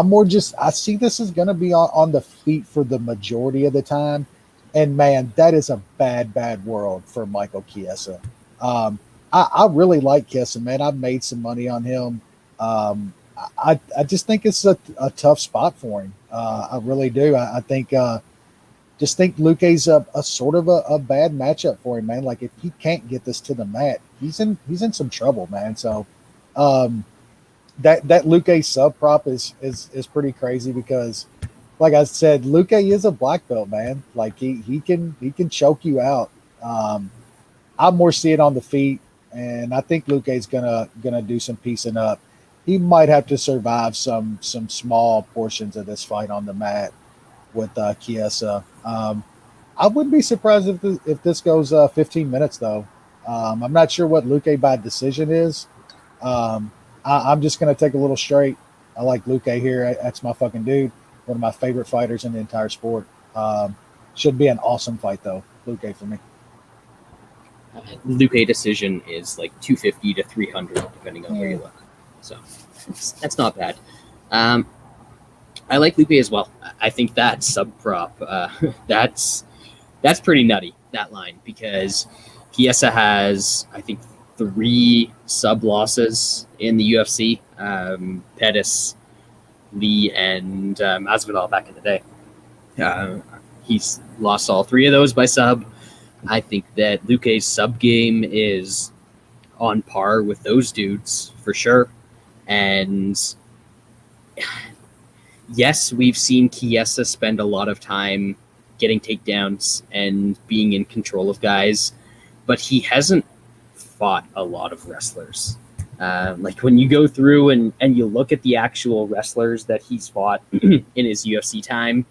more just, I see this is going to be on the feet for the majority of the time. And man, that is a bad world for Michael Chiesa. I really like Chiesa, man. I've made some money on him. I just think it's a tough spot for him. I really do. I think just think Luque's a sort of a bad matchup for him, man. Like if he can't get this to the mat, he's in some trouble, man. So that Luque sub prop is pretty crazy because, like I said, Luque is a black belt, man. Like he can choke you out. I'm more seeing on the feet. and I think Luque's gonna do some piecing up. He might have to survive some small portions of this fight on the mat with Chiesa. I wouldn't be surprised if this goes 15 minutes though. I'm not sure what Luque by decision is. I'm just gonna take a little straight. I like Luque here. That's my fucking dude. One of my favorite fighters in the entire sport. Should be an awesome fight though. Luque for me. Luque decision is like 250 to 300 depending on where you look. So that's not bad. I like Luque as well. I think that sub prop, that's pretty nutty, that line, because Chiesa has, I think, 3 sub losses in the UFC. Pettis, Lee, and Masvidal back in the day. He's lost all 3 of those by sub. I think that Luque's sub game is on par with those dudes for sure. And yes, we've seen Chiesa spend a lot of time getting takedowns and being in control of guys, but he hasn't fought a lot of wrestlers. Like when you go through and you look at the actual wrestlers that he's fought in his UFC time,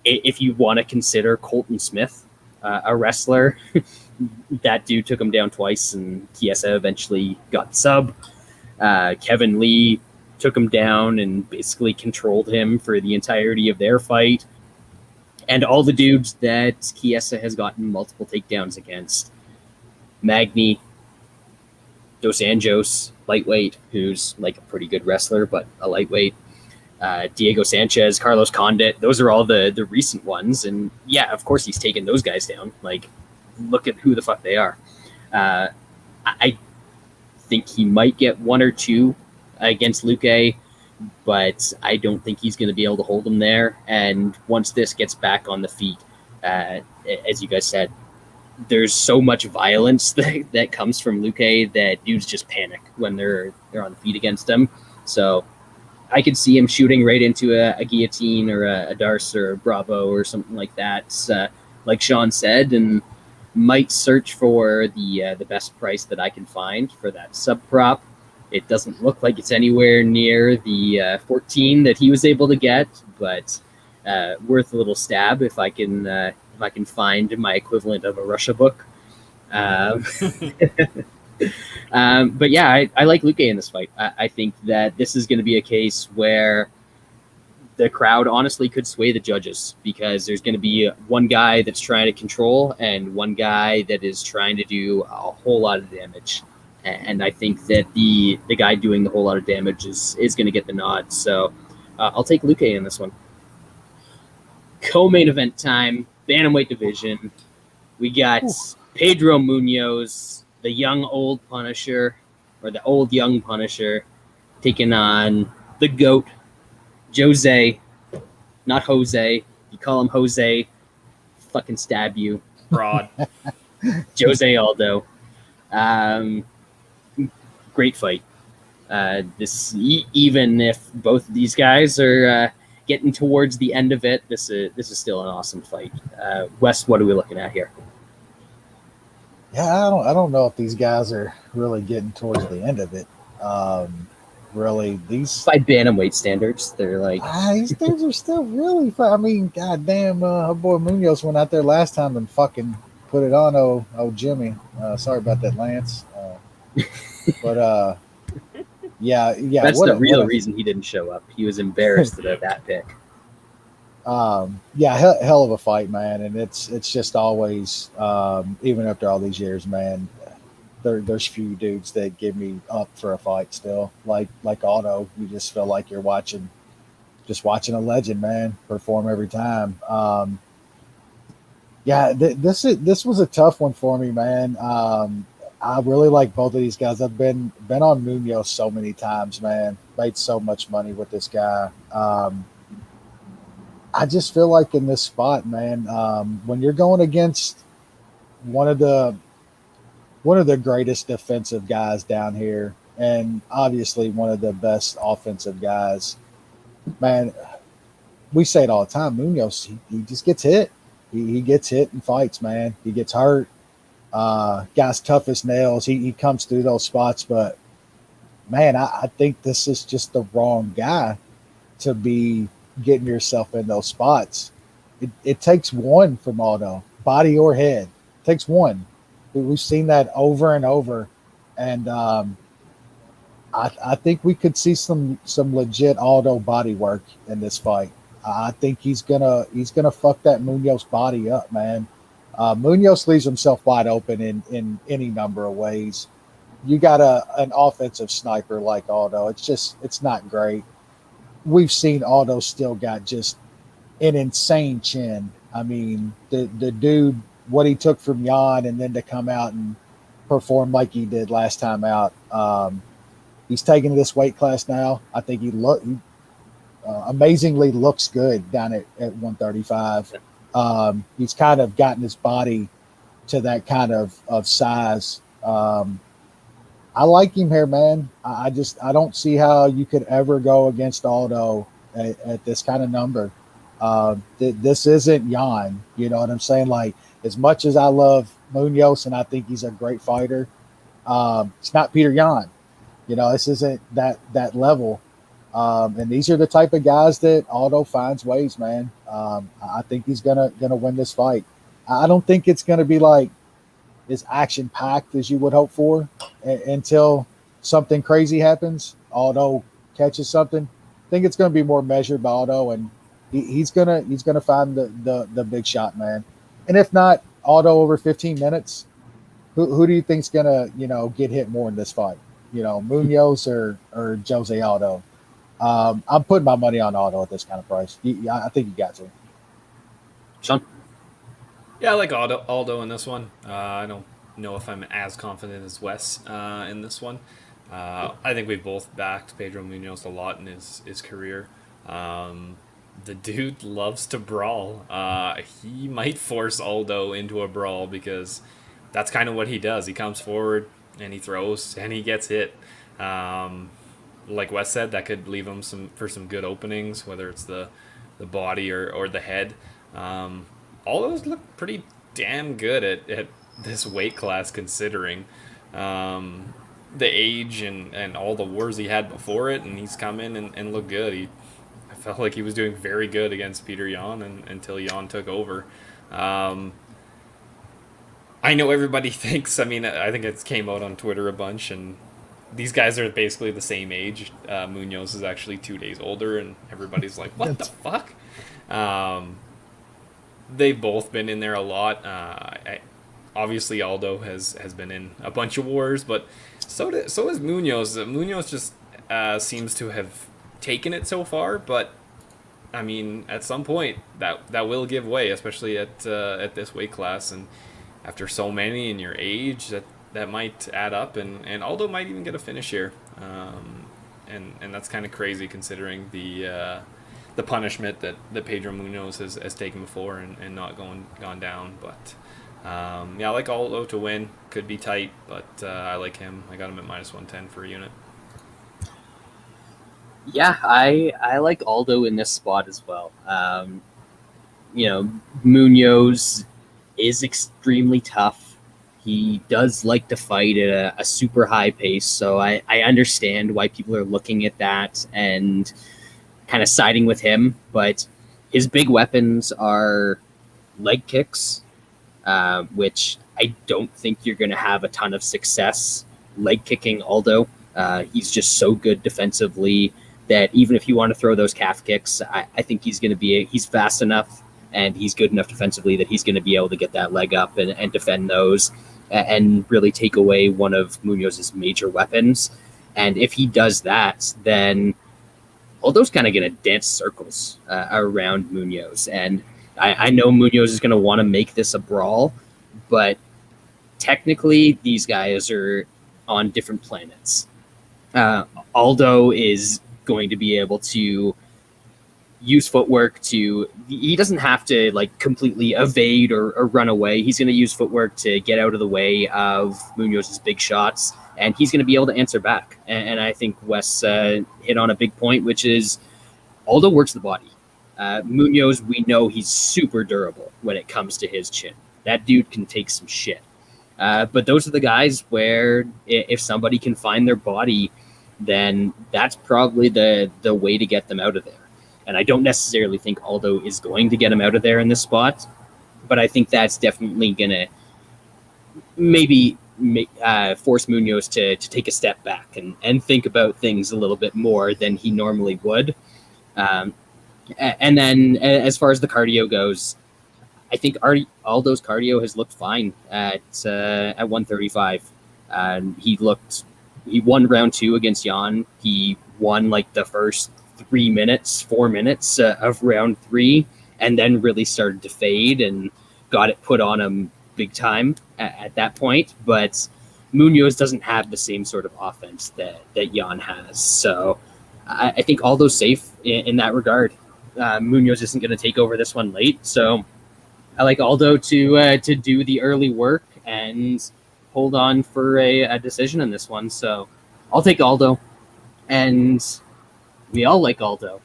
if you want to consider Colton Smith a wrestler, that dude took him down twice and Chiesa eventually got sub. Kevin Lee took him down and basically controlled him for the entirety of their fight. And all the dudes that Chiesa has gotten multiple takedowns against. Magny, Dos Anjos, lightweight, who's like a pretty good wrestler, but a lightweight. Diego Sanchez, Carlos Condit, those are all the recent ones. And yeah, of course he's taken those guys down. Like, look at who the fuck they are. I think he might get 1 or 2 against Luque, but I don't think he's going to be able to hold him there. And once this gets back on the feet, as you guys said, there's so much violence that comes from Luque that dudes just panic when they're on the feet against him. So I could see him shooting right into a guillotine or a Darce or a Bravo or something like that, like Sean said, and might search for the best price that I can find for that sub prop. It doesn't look like it's anywhere near the 14 that he was able to get, but worth a little stab if I can find my equivalent of a Russia book. But yeah, I like Luque in this fight. I think that this is going to be a case where the crowd honestly could sway the judges, because there's going to be one guy that's trying to control and one guy that is trying to do a whole lot of damage. And I think that the guy doing the whole lot of damage is going to get the nod. So I'll take Luque in this one. Co-main event time, bantamweight division. We got Pedro Muñoz, the young old Punisher, or the old young Punisher, taking on the GOAT, Jose, not Jose. You call him Jose, fucking stab you. Broad. Jose Aldo. Great fight. Even if both of these guys are getting towards the end of it, this is still an awesome fight. Wes, what are we looking at here? Yeah, I don't know if these guys are really getting towards the end of it. Really, these by bantamweight standards, they're like these dudes are still really fun. I mean, goddamn, our boy Muñoz went out there last time and fucking put it on. Oh, Jimmy. Sorry about that, Lance. But yeah. That's the real reason he didn't show up. He was embarrassed about that pick. Yeah, hell of a fight, man, and it's just always, even after all these years, man. There's few dudes that give me up for a fight still. Like Aldo, you just feel like you're watching a legend, man, perform every time. Yeah, this was a tough one for me, man. I really like both of these guys. I've been on Muñoz so many times, man. Made so much money with this guy. I just feel like in this spot, man, when you're going against one of the greatest defensive guys down here, and obviously one of the best offensive guys, man, we say it all the time, Muñoz, he just gets hit. He gets hit in fights, man. He gets hurt. Guy's tough as nails. He comes through those spots, but man, I think this is just the wrong guy to be getting yourself in those spots. It takes one from Aldo, body or head. It takes one. We've seen that over and over, and I think we could see some legit Aldo body work in this fight. I think he's gonna fuck that Muñoz body up, man. Muñoz leaves himself wide open in any number of ways. You got an offensive sniper like Aldo. It's not great. We've seen Aldo still got just an insane chin. I mean, the dude, what he took from Jan and then to come out and perform like he did last time out. He's taking this weight class now. I think he amazingly looks good down at 135. He's kind of gotten his body to that kind of size. I like him here, man. I don't see how you could ever go against Aldo at this kind of number. This isn't Jan. You know what I'm saying? Like, as much as I love Muñoz and I think he's a great fighter, it's not Peter Yan. You know, this isn't that level. And these are the type of guys that Aldo finds ways, man. I think he's gonna win this fight. I don't think it's gonna be like as action packed as you would hope for until something crazy happens. Aldo catches something. I think it's gonna be more measured by Aldo, and he's gonna find the big shot, man. And if not, Aldo over 15 minutes. Who do you think's gonna get hit more in this fight? Muñoz or Jose Aldo? I'm putting my money on Aldo at this kind of price. I think you got to. Sean? Yeah, I like Aldo in this one. I don't know if I'm as confident as Wes in this one. I think we've both backed Pedro Muñoz a lot in his career. The dude loves to brawl. He might force Aldo into a brawl because that's kind of what he does. He comes forward and he throws and he gets hit. Like Wes said, that could leave him for some good openings, whether it's the body or the head. All those look pretty damn good at this weight class, considering the age and all the wars he had before it, and he's come in and looked good. I felt like he was doing very good against Peter Yan until Yan took over. I know everybody thinks, I think it came out on Twitter a bunch, and these guys are basically the same age. Muñoz is actually 2 days older, and everybody's like, what the fuck? They've both been in there a lot. Obviously, Aldo has been in a bunch of wars, but so is Muñoz. Muñoz just seems to have taken it so far, but at some point that will give way, especially at this weight class, and after so many in your age, that might add up, and Aldo might even get a finish here, and that's kind of crazy considering the punishment that Pedro Muñoz has taken before and not gone down. But I like Aldo to win. Could be tight, but I like him. I got him at -110 for a unit. Yeah, I like Aldo in this spot as well. Muñoz is extremely tough. He does like to fight at a super high pace, so I understand why people are looking at that and kind of siding with him. But his big weapons are leg kicks, which I don't think you're going to have a ton of success leg kicking Aldo. He's just so good defensively that even if you want to throw those calf kicks, I think he's fast enough and he's good enough defensively that he's going to be able to get that leg up and defend those and really take away one of Muñoz's major weapons. And if he does that, then Aldo's kind of going to dance circles around Muñoz. And I know Muñoz is going to want to make this a brawl, but technically these guys are on different planets. Aldo is going to be able to use footwork he doesn't have to completely evade or run away. He's going to use footwork to get out of the way of Muñoz's big shots, and he's going to be able to answer back. And I think Wes hit on a big point, which is Aldo works the body. Muñoz, we know he's super durable when it comes to his chin. That dude can take some shit. But those are the guys where if somebody can find their body, then that's probably the way to get them out of there. And I don't necessarily think Aldo is going to get him out of there in this spot, but I think that's definitely going to maybe force Muñoz to take a step back and think about things a little bit more than he normally would. And then as far as the cardio goes, I think Aldo's cardio has looked fine at 135. He won round 2 against Jan. He won like the first 4 minutes of round 3, and then really started to fade and got it put on him big time at that point. But Muñoz doesn't have the same sort of offense that Jan has. So I think Aldo's safe in that regard. Muñoz isn't going to take over this one late. So I like Aldo to do the early work and hold on for a decision in this one. So I'll take Aldo. And we all like Aldo.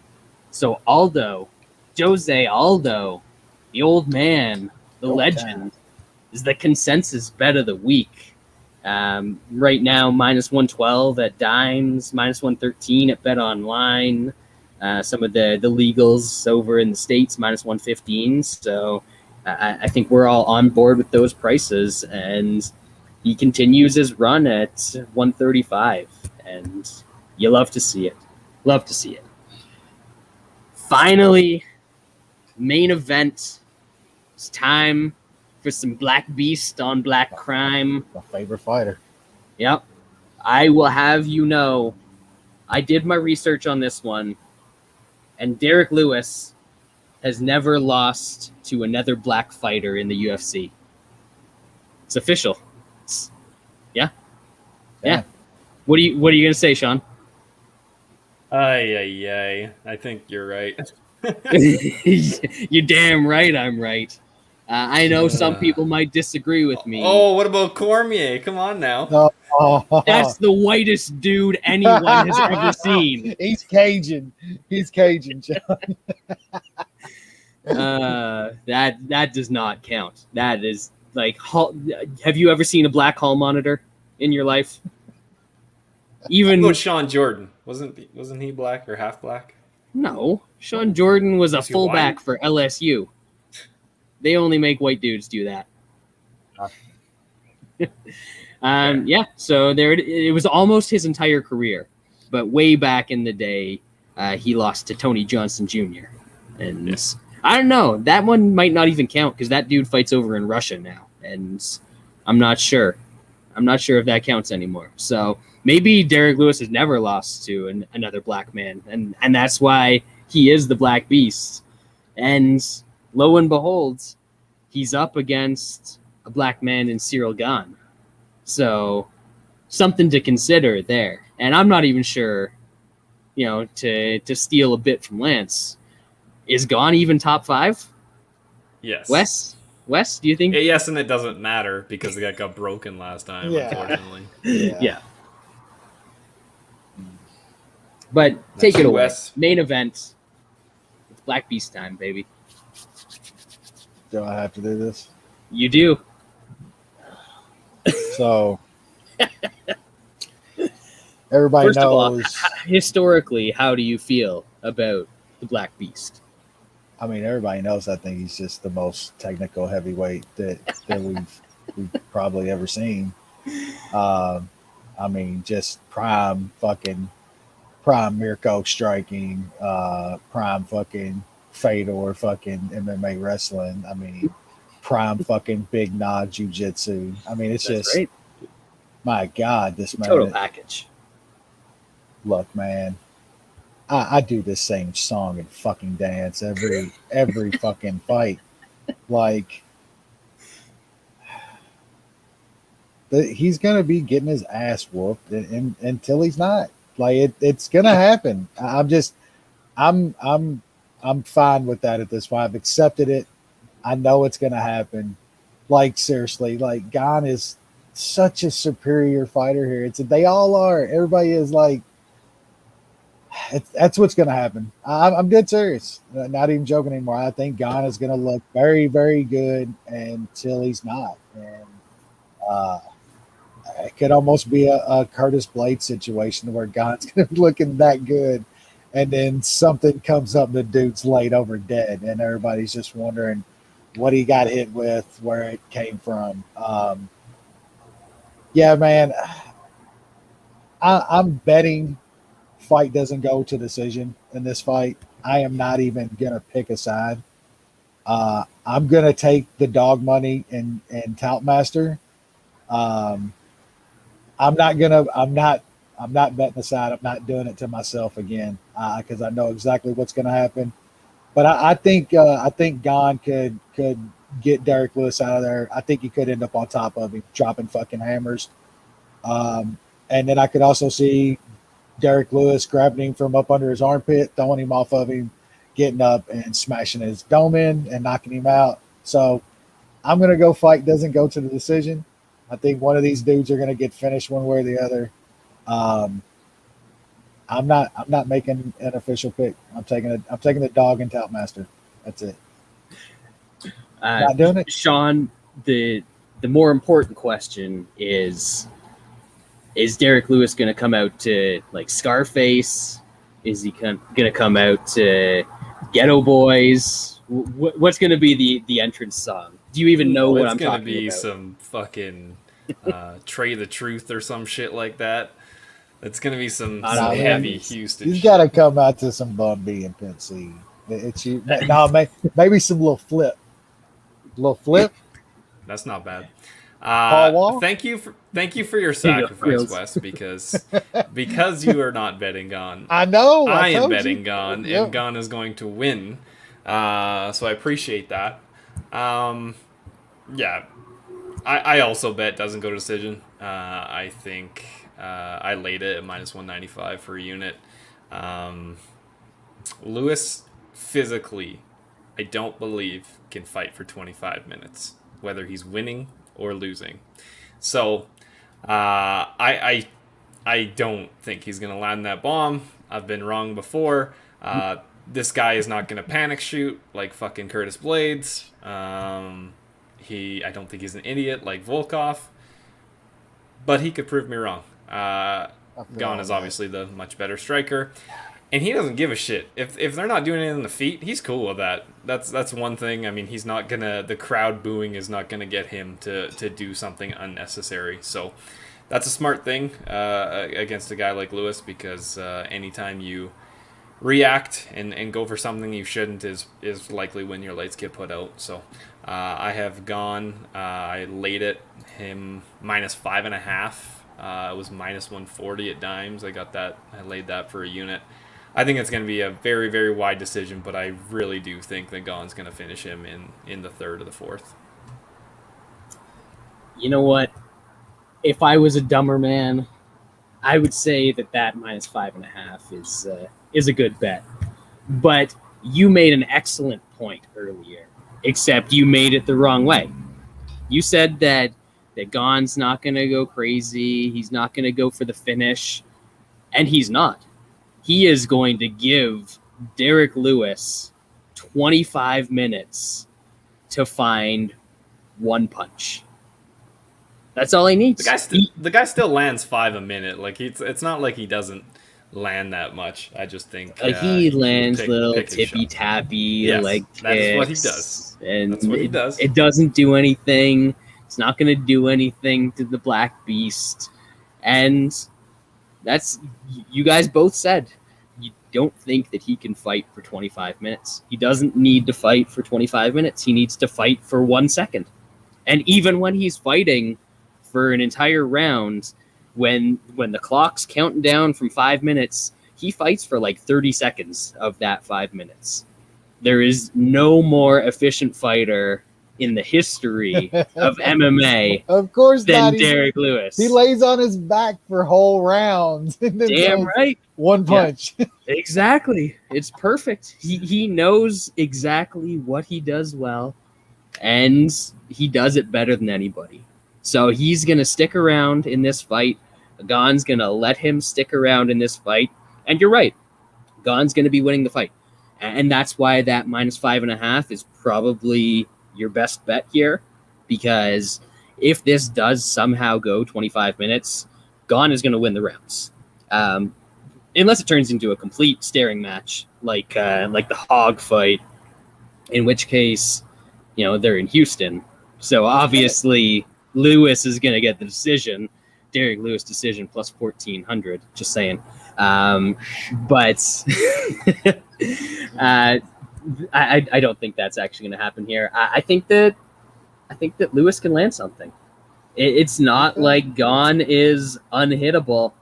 So Aldo, Jose Aldo, the old man, the legend, is the consensus bet of the week. Right now, -112 at Dimes, -113 at Bet Online. Some of the legals over in the States, -115. So I think we're all on board with those prices. And he continues his run at 135. And you love to see it. Love to see it. Finally, main event. It's time for some Black Beast on Black Crime. My favorite fighter. Yep. I will have you know, I did my research on this one, and Derek Lewis has never lost to another black fighter in the UFC. It's official. Yeah. What are you gonna say, Sean? I think you're right. You're damn right I'm right. I know some people might disagree with me. Oh, what about Cormier? Come on now. That's the whitest dude anyone has ever seen. He's Cajun. He's Cajun, John. That does not count. That is like, have you ever seen a black hall monitor in your life? Even what about Sean Jordan? Wasn't he black or half black? No, Sean Jordan was a Was he fullback white? for LSU. They only make white dudes do that. Yeah, so it was almost his entire career, but way back in the day, he lost to Tony Johnson Jr. And I don't know, that one might not even count because that dude fights over in Russia now, and I'm not sure. I'm not sure if that counts anymore. So maybe Derek Lewis has never lost to another black man, and that's why he is the Black Beast. And lo and behold, he's up against a black man in Cyril Gane. So something to consider there. And I'm not even sure, to steal a bit from Lance, is Gane even top 5? Yes. Wes, do you think? Yes, and it doesn't matter because the guy got broken last time, unfortunately. Yeah. But take it away. Wes. Main event. It's Black Beast time, baby. Do I have to do this? You do. So everybody First of all, knows. historically, how do you feel about the Black Beast? I mean, everybody knows. I think he's just the most technical heavyweight that we've probably ever seen. I mean, just prime Mirko striking, prime fucking Fedor fucking MMA wrestling. I mean, prime fucking Big Nod jiu-jitsu. I mean, it's That's just great. My God, this man. Total package. Look, man, I do this same song and fucking dance every fucking fight. Like, he's gonna be getting his ass whooped until he's not. Like, it's gonna happen. I'm fine with that at this point. I've accepted it. I know it's gonna happen. Like, seriously, like, Gane is such a superior fighter here. They all are. Everybody is like. That's what's going to happen. I'm dead serious. Not even joking anymore. I think Gane is going to look very, very good until he's not. And It could almost be a Curtis Blade situation where Gane's going to be looking that good, and then something comes up, the dude's laid over dead, and everybody's just wondering what he got hit with, where it came from. Yeah, man, I'm betting fight doesn't go to decision in this fight. I am not even going to pick a side. I'm going to take the dog money and Toutmaster. I'm not betting a side. I'm not doing it to myself again because I know exactly what's going to happen. But I think Gane could get Derek Lewis out of there. I think he could end up on top of him, dropping fucking hammers. And then I could also see Derek Lewis grabbing him from up under his armpit, throwing him off of him, getting up and smashing his dome in and knocking him out. So I'm going to go fight doesn't go to the decision. I think one of these dudes are going to get finished one way or the other. I'm not making an official pick. I'm taking the dog and Toutmaster. That's it. Not doing it. Sean, the more important question is Derek Lewis going to come out to like Scarface? Is he going to come out to Ghetto Boys? What's going to be the entrance song? Do you even know what I'm talking about? It's going to be some fucking Trey the Truth or some shit like that. It's going to be some heavy Houston He's got to come out to some Bun B and Pin C. Maybe some little flip. That's not bad. Paul thank you for your sacrifice, Wes, because you are not betting Gane. I know. I am betting Gane, and Gane is going to win. So I appreciate that. Yeah, I also bet doesn't go to decision. I think I laid it at -195 for a unit. Lewis physically, I don't believe can fight for 25 minutes, whether he's winning or losing. So I don't think he's going to land that bomb. I've been wrong before. This guy is not going to panic shoot like fucking Curtis Blades. I don't think he's an idiot like Volkov. But he could prove me wrong. Gane is obviously the much better striker. And he doesn't give a shit. If they're not doing it in the feet, he's cool with that. That's one thing. I mean, he's not gonna. The crowd booing is not gonna get him to do something unnecessary. So that's a smart thing against a guy like Lewis, because anytime you react and go for something you shouldn't is likely when your lights get put out. So I have Gane. I laid it him -5.5. It was -140 at dimes. I laid that for a unit. I think it's going to be a very, very wide decision, but I really do think that Gane's going to finish him in the third or the fourth. You know what? If I was a dumber man, I would say that -5.5 is a good bet. But you made an excellent point earlier, except you made it the wrong way. You said that Gane's not going to go crazy. He's not going to go for the finish. And he's not. He is going to give Derek Lewis 25 minutes to find one punch. That's all he needs. The guy still lands 5 a minute. Like it's not like he doesn't land that much. I just think he lands little tippy tappy leg kicks. That's what he does. And that's what he does. It doesn't do anything. It's not going to do anything to the Black Beast. And that's, you guys both said, you don't think that he can fight for 25 minutes. He doesn't need to fight for 25 minutes. He needs to fight for 1 second. And even when he's fighting for an entire round, when the clock's counting down from 5 minutes, he fights for like 30 seconds of that 5 minutes. There is no more efficient fighter in the history of MMA, of course, than Derek Lewis. He lays on his back for whole rounds. And then damn right. One punch. Yeah, exactly. It's perfect. He knows exactly what he does well, and he does it better than anybody. So he's going to stick around in this fight. Gane's going to let him stick around in this fight. And you're right. Gane's going to be winning the fight. And that's why that -5.5 is probably your best bet here, because if this does somehow go 25 minutes, Gane is going to win the rounds. Unless it turns into a complete staring match, like the Hog fight, in which case, they're in Houston. So obviously Lewis is going to get the decision. Derek Lewis decision plus 1,400. Just saying. But I don't think that's actually going to happen here. I think that Lewis can land something. It's not like Gane is unhittable.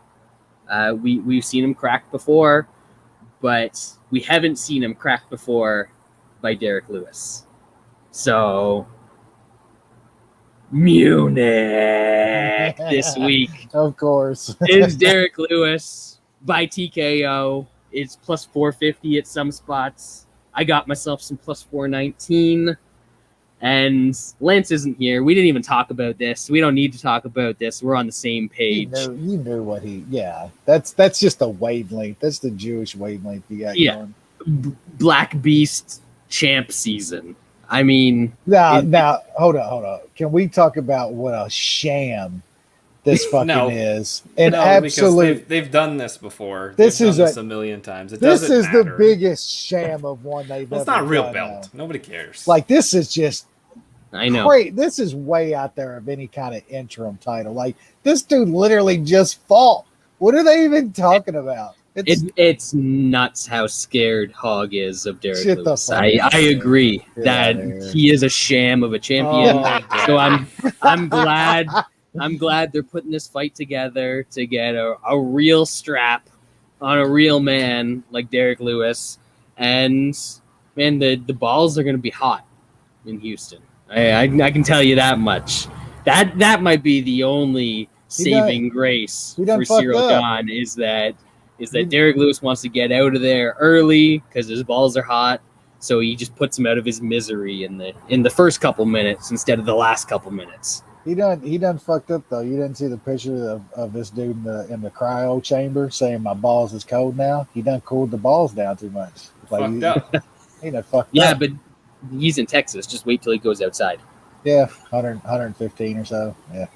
We've seen him crack before, but we haven't seen him crack before by Derek Lewis. So Munich this week, of course, is Derek Lewis by TKO. It's plus 450 at some spots. I got myself some plus 419. And Lance isn't here. We didn't even talk about this. We don't need to talk about this. We're on the same page. You knew what that's just a wavelength. That's the Jewish wavelength you got going. Black Beast champ season. I mean, now hold on. Can we talk about what a sham this fucking is? And absolutely, they've done this before. This is a million times. This is the biggest sham of one they've ever done. It's not a real belt. Nobody cares. Like, this is just, I know. Great. This is way out there of any kind of interim title. Like, this dude literally just fought. What are they even talking about? It's nuts how scared Hog is of Derek Lewis. I agree that he is a sham of a champion. So I'm glad they're putting this fight together to get a real strap on a real man like Derek Lewis. And man, the balls are going to be hot in Houston. I can tell you that much. That might be the only saving grace for Cyril Gane is that Derek Lewis wants to get out of there early because his balls are hot. So he just puts him out of his misery in the first couple minutes instead of the last couple minutes. He done fucked up though. You didn't see the picture of this dude in the cryo chamber saying my balls is cold now. He done cooled the balls down too much. Fucked up. He done fucked up. Yeah, but he's in Texas. Just wait till he goes outside. Yeah, 115 or so. Yeah.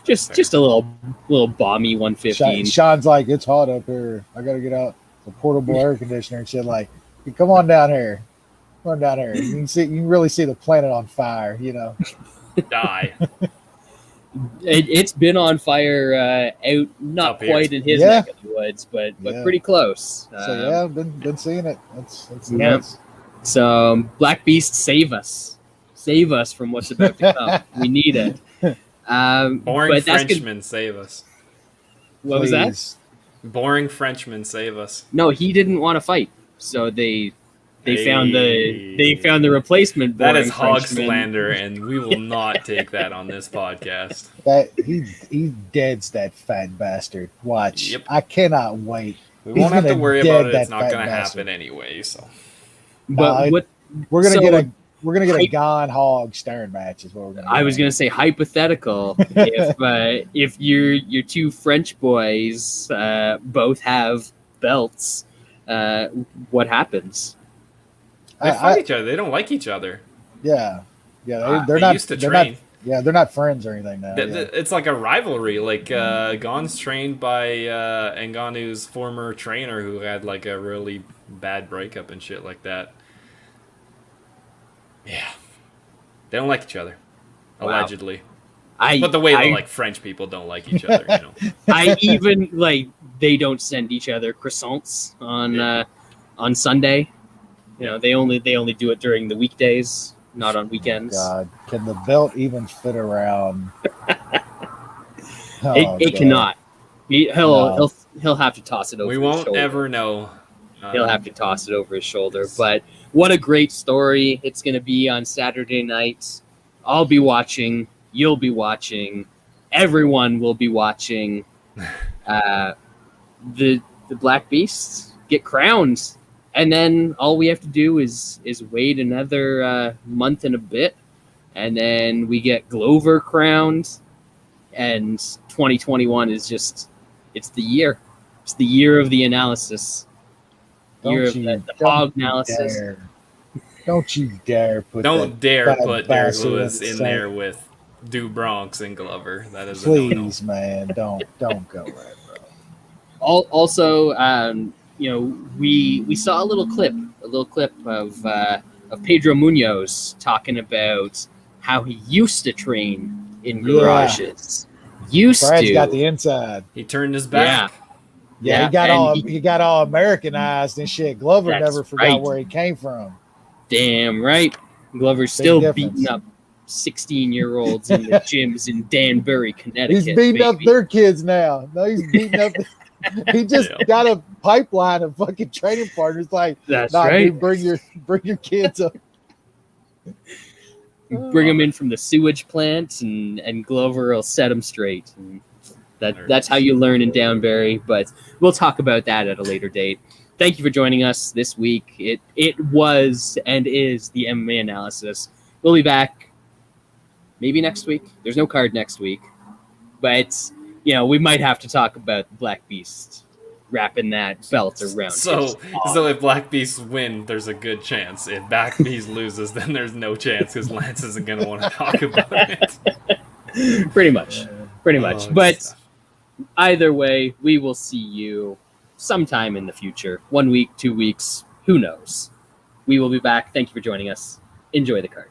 just a little balmy 115. Sean's like, it's hot up here. I gotta get out the portable air conditioner and shit. Like, come on down here. Come on down here. You can really see the planet on fire. Die. It's been on fire out not quite in his neck of the woods, but pretty close. So been seeing it. That's nuts. So Black Beast, save us from what's about to come. We need it. Boring Frenchman, save us. What was that? Boring Frenchman, save us. No, he didn't want to fight, so they found the replacement. That is hog slander, and we will not take that on this podcast. That he deads that fat bastard. Watch. Yep. I cannot wait. We won't have to worry about it. It's not going to happen anyway. So, but we're gonna get a Gane Hog stern match. Is what we're gonna. I was gonna say hypothetical. if your two French boys both have belts, what happens? They fight each other. They don't like each other. Yeah. They're not used to train. They're not friends or anything now. It's like a rivalry. Like Gane's trained by Ngannou's former trainer, who had like a really bad breakup and shit like that. Yeah, they don't like each other, allegedly. But the way like French people don't like each other, I even they don't send each other croissants on Sunday. They only do it during the weekdays, not on weekends. God, can the belt even fit around? It cannot. He'll have to toss it over. We won't ever know. He'll have to toss it over his shoulder. But what a great story it's going to be on Saturday night. I'll be watching. You'll be watching. Everyone will be watching. The Black Beasts get crowned. And then all we have to do is wait another month and a bit. And then we get Glover crowned. And 2021 is just, it's the year. It's the year of the analysis. The hog analysis. Don't you dare put Derek Lewis in there with do Bronx and Glover. That is a no-no. Please, man, don't go there, bro. Also, we saw a little clip of Pedro Muñoz talking about how he used to train in garages. Brad's got the inside. He turned his back. Yeah, he got all Americanized and shit. Glover never forgot where he came from. Damn right. Glover's still beating up 16-year-olds in the gyms in Danbury, Connecticut. He's beating up their kids now. No, he's beating up. He just got a pipeline of fucking training partners. Like, right. Dude, bring your kids up. Bring them in from the sewage plant, and Glover will set them straight. And that's how you learn in Danbury. But we'll talk about that at a later date. Thank you for joining us this week. It was and is the MMA Analysis. We'll be back maybe next week. There's no card next week, but we might have to talk about Black Beast wrapping that belt around. So if Black Beast win, there's a good chance. If Black Beast loses, then there's no chance because Lance isn't going to want to talk about it. Pretty much. But either way, we will see you sometime in the future. 1 week, 2 weeks, who knows? We will be back. Thank you for joining us. Enjoy the card.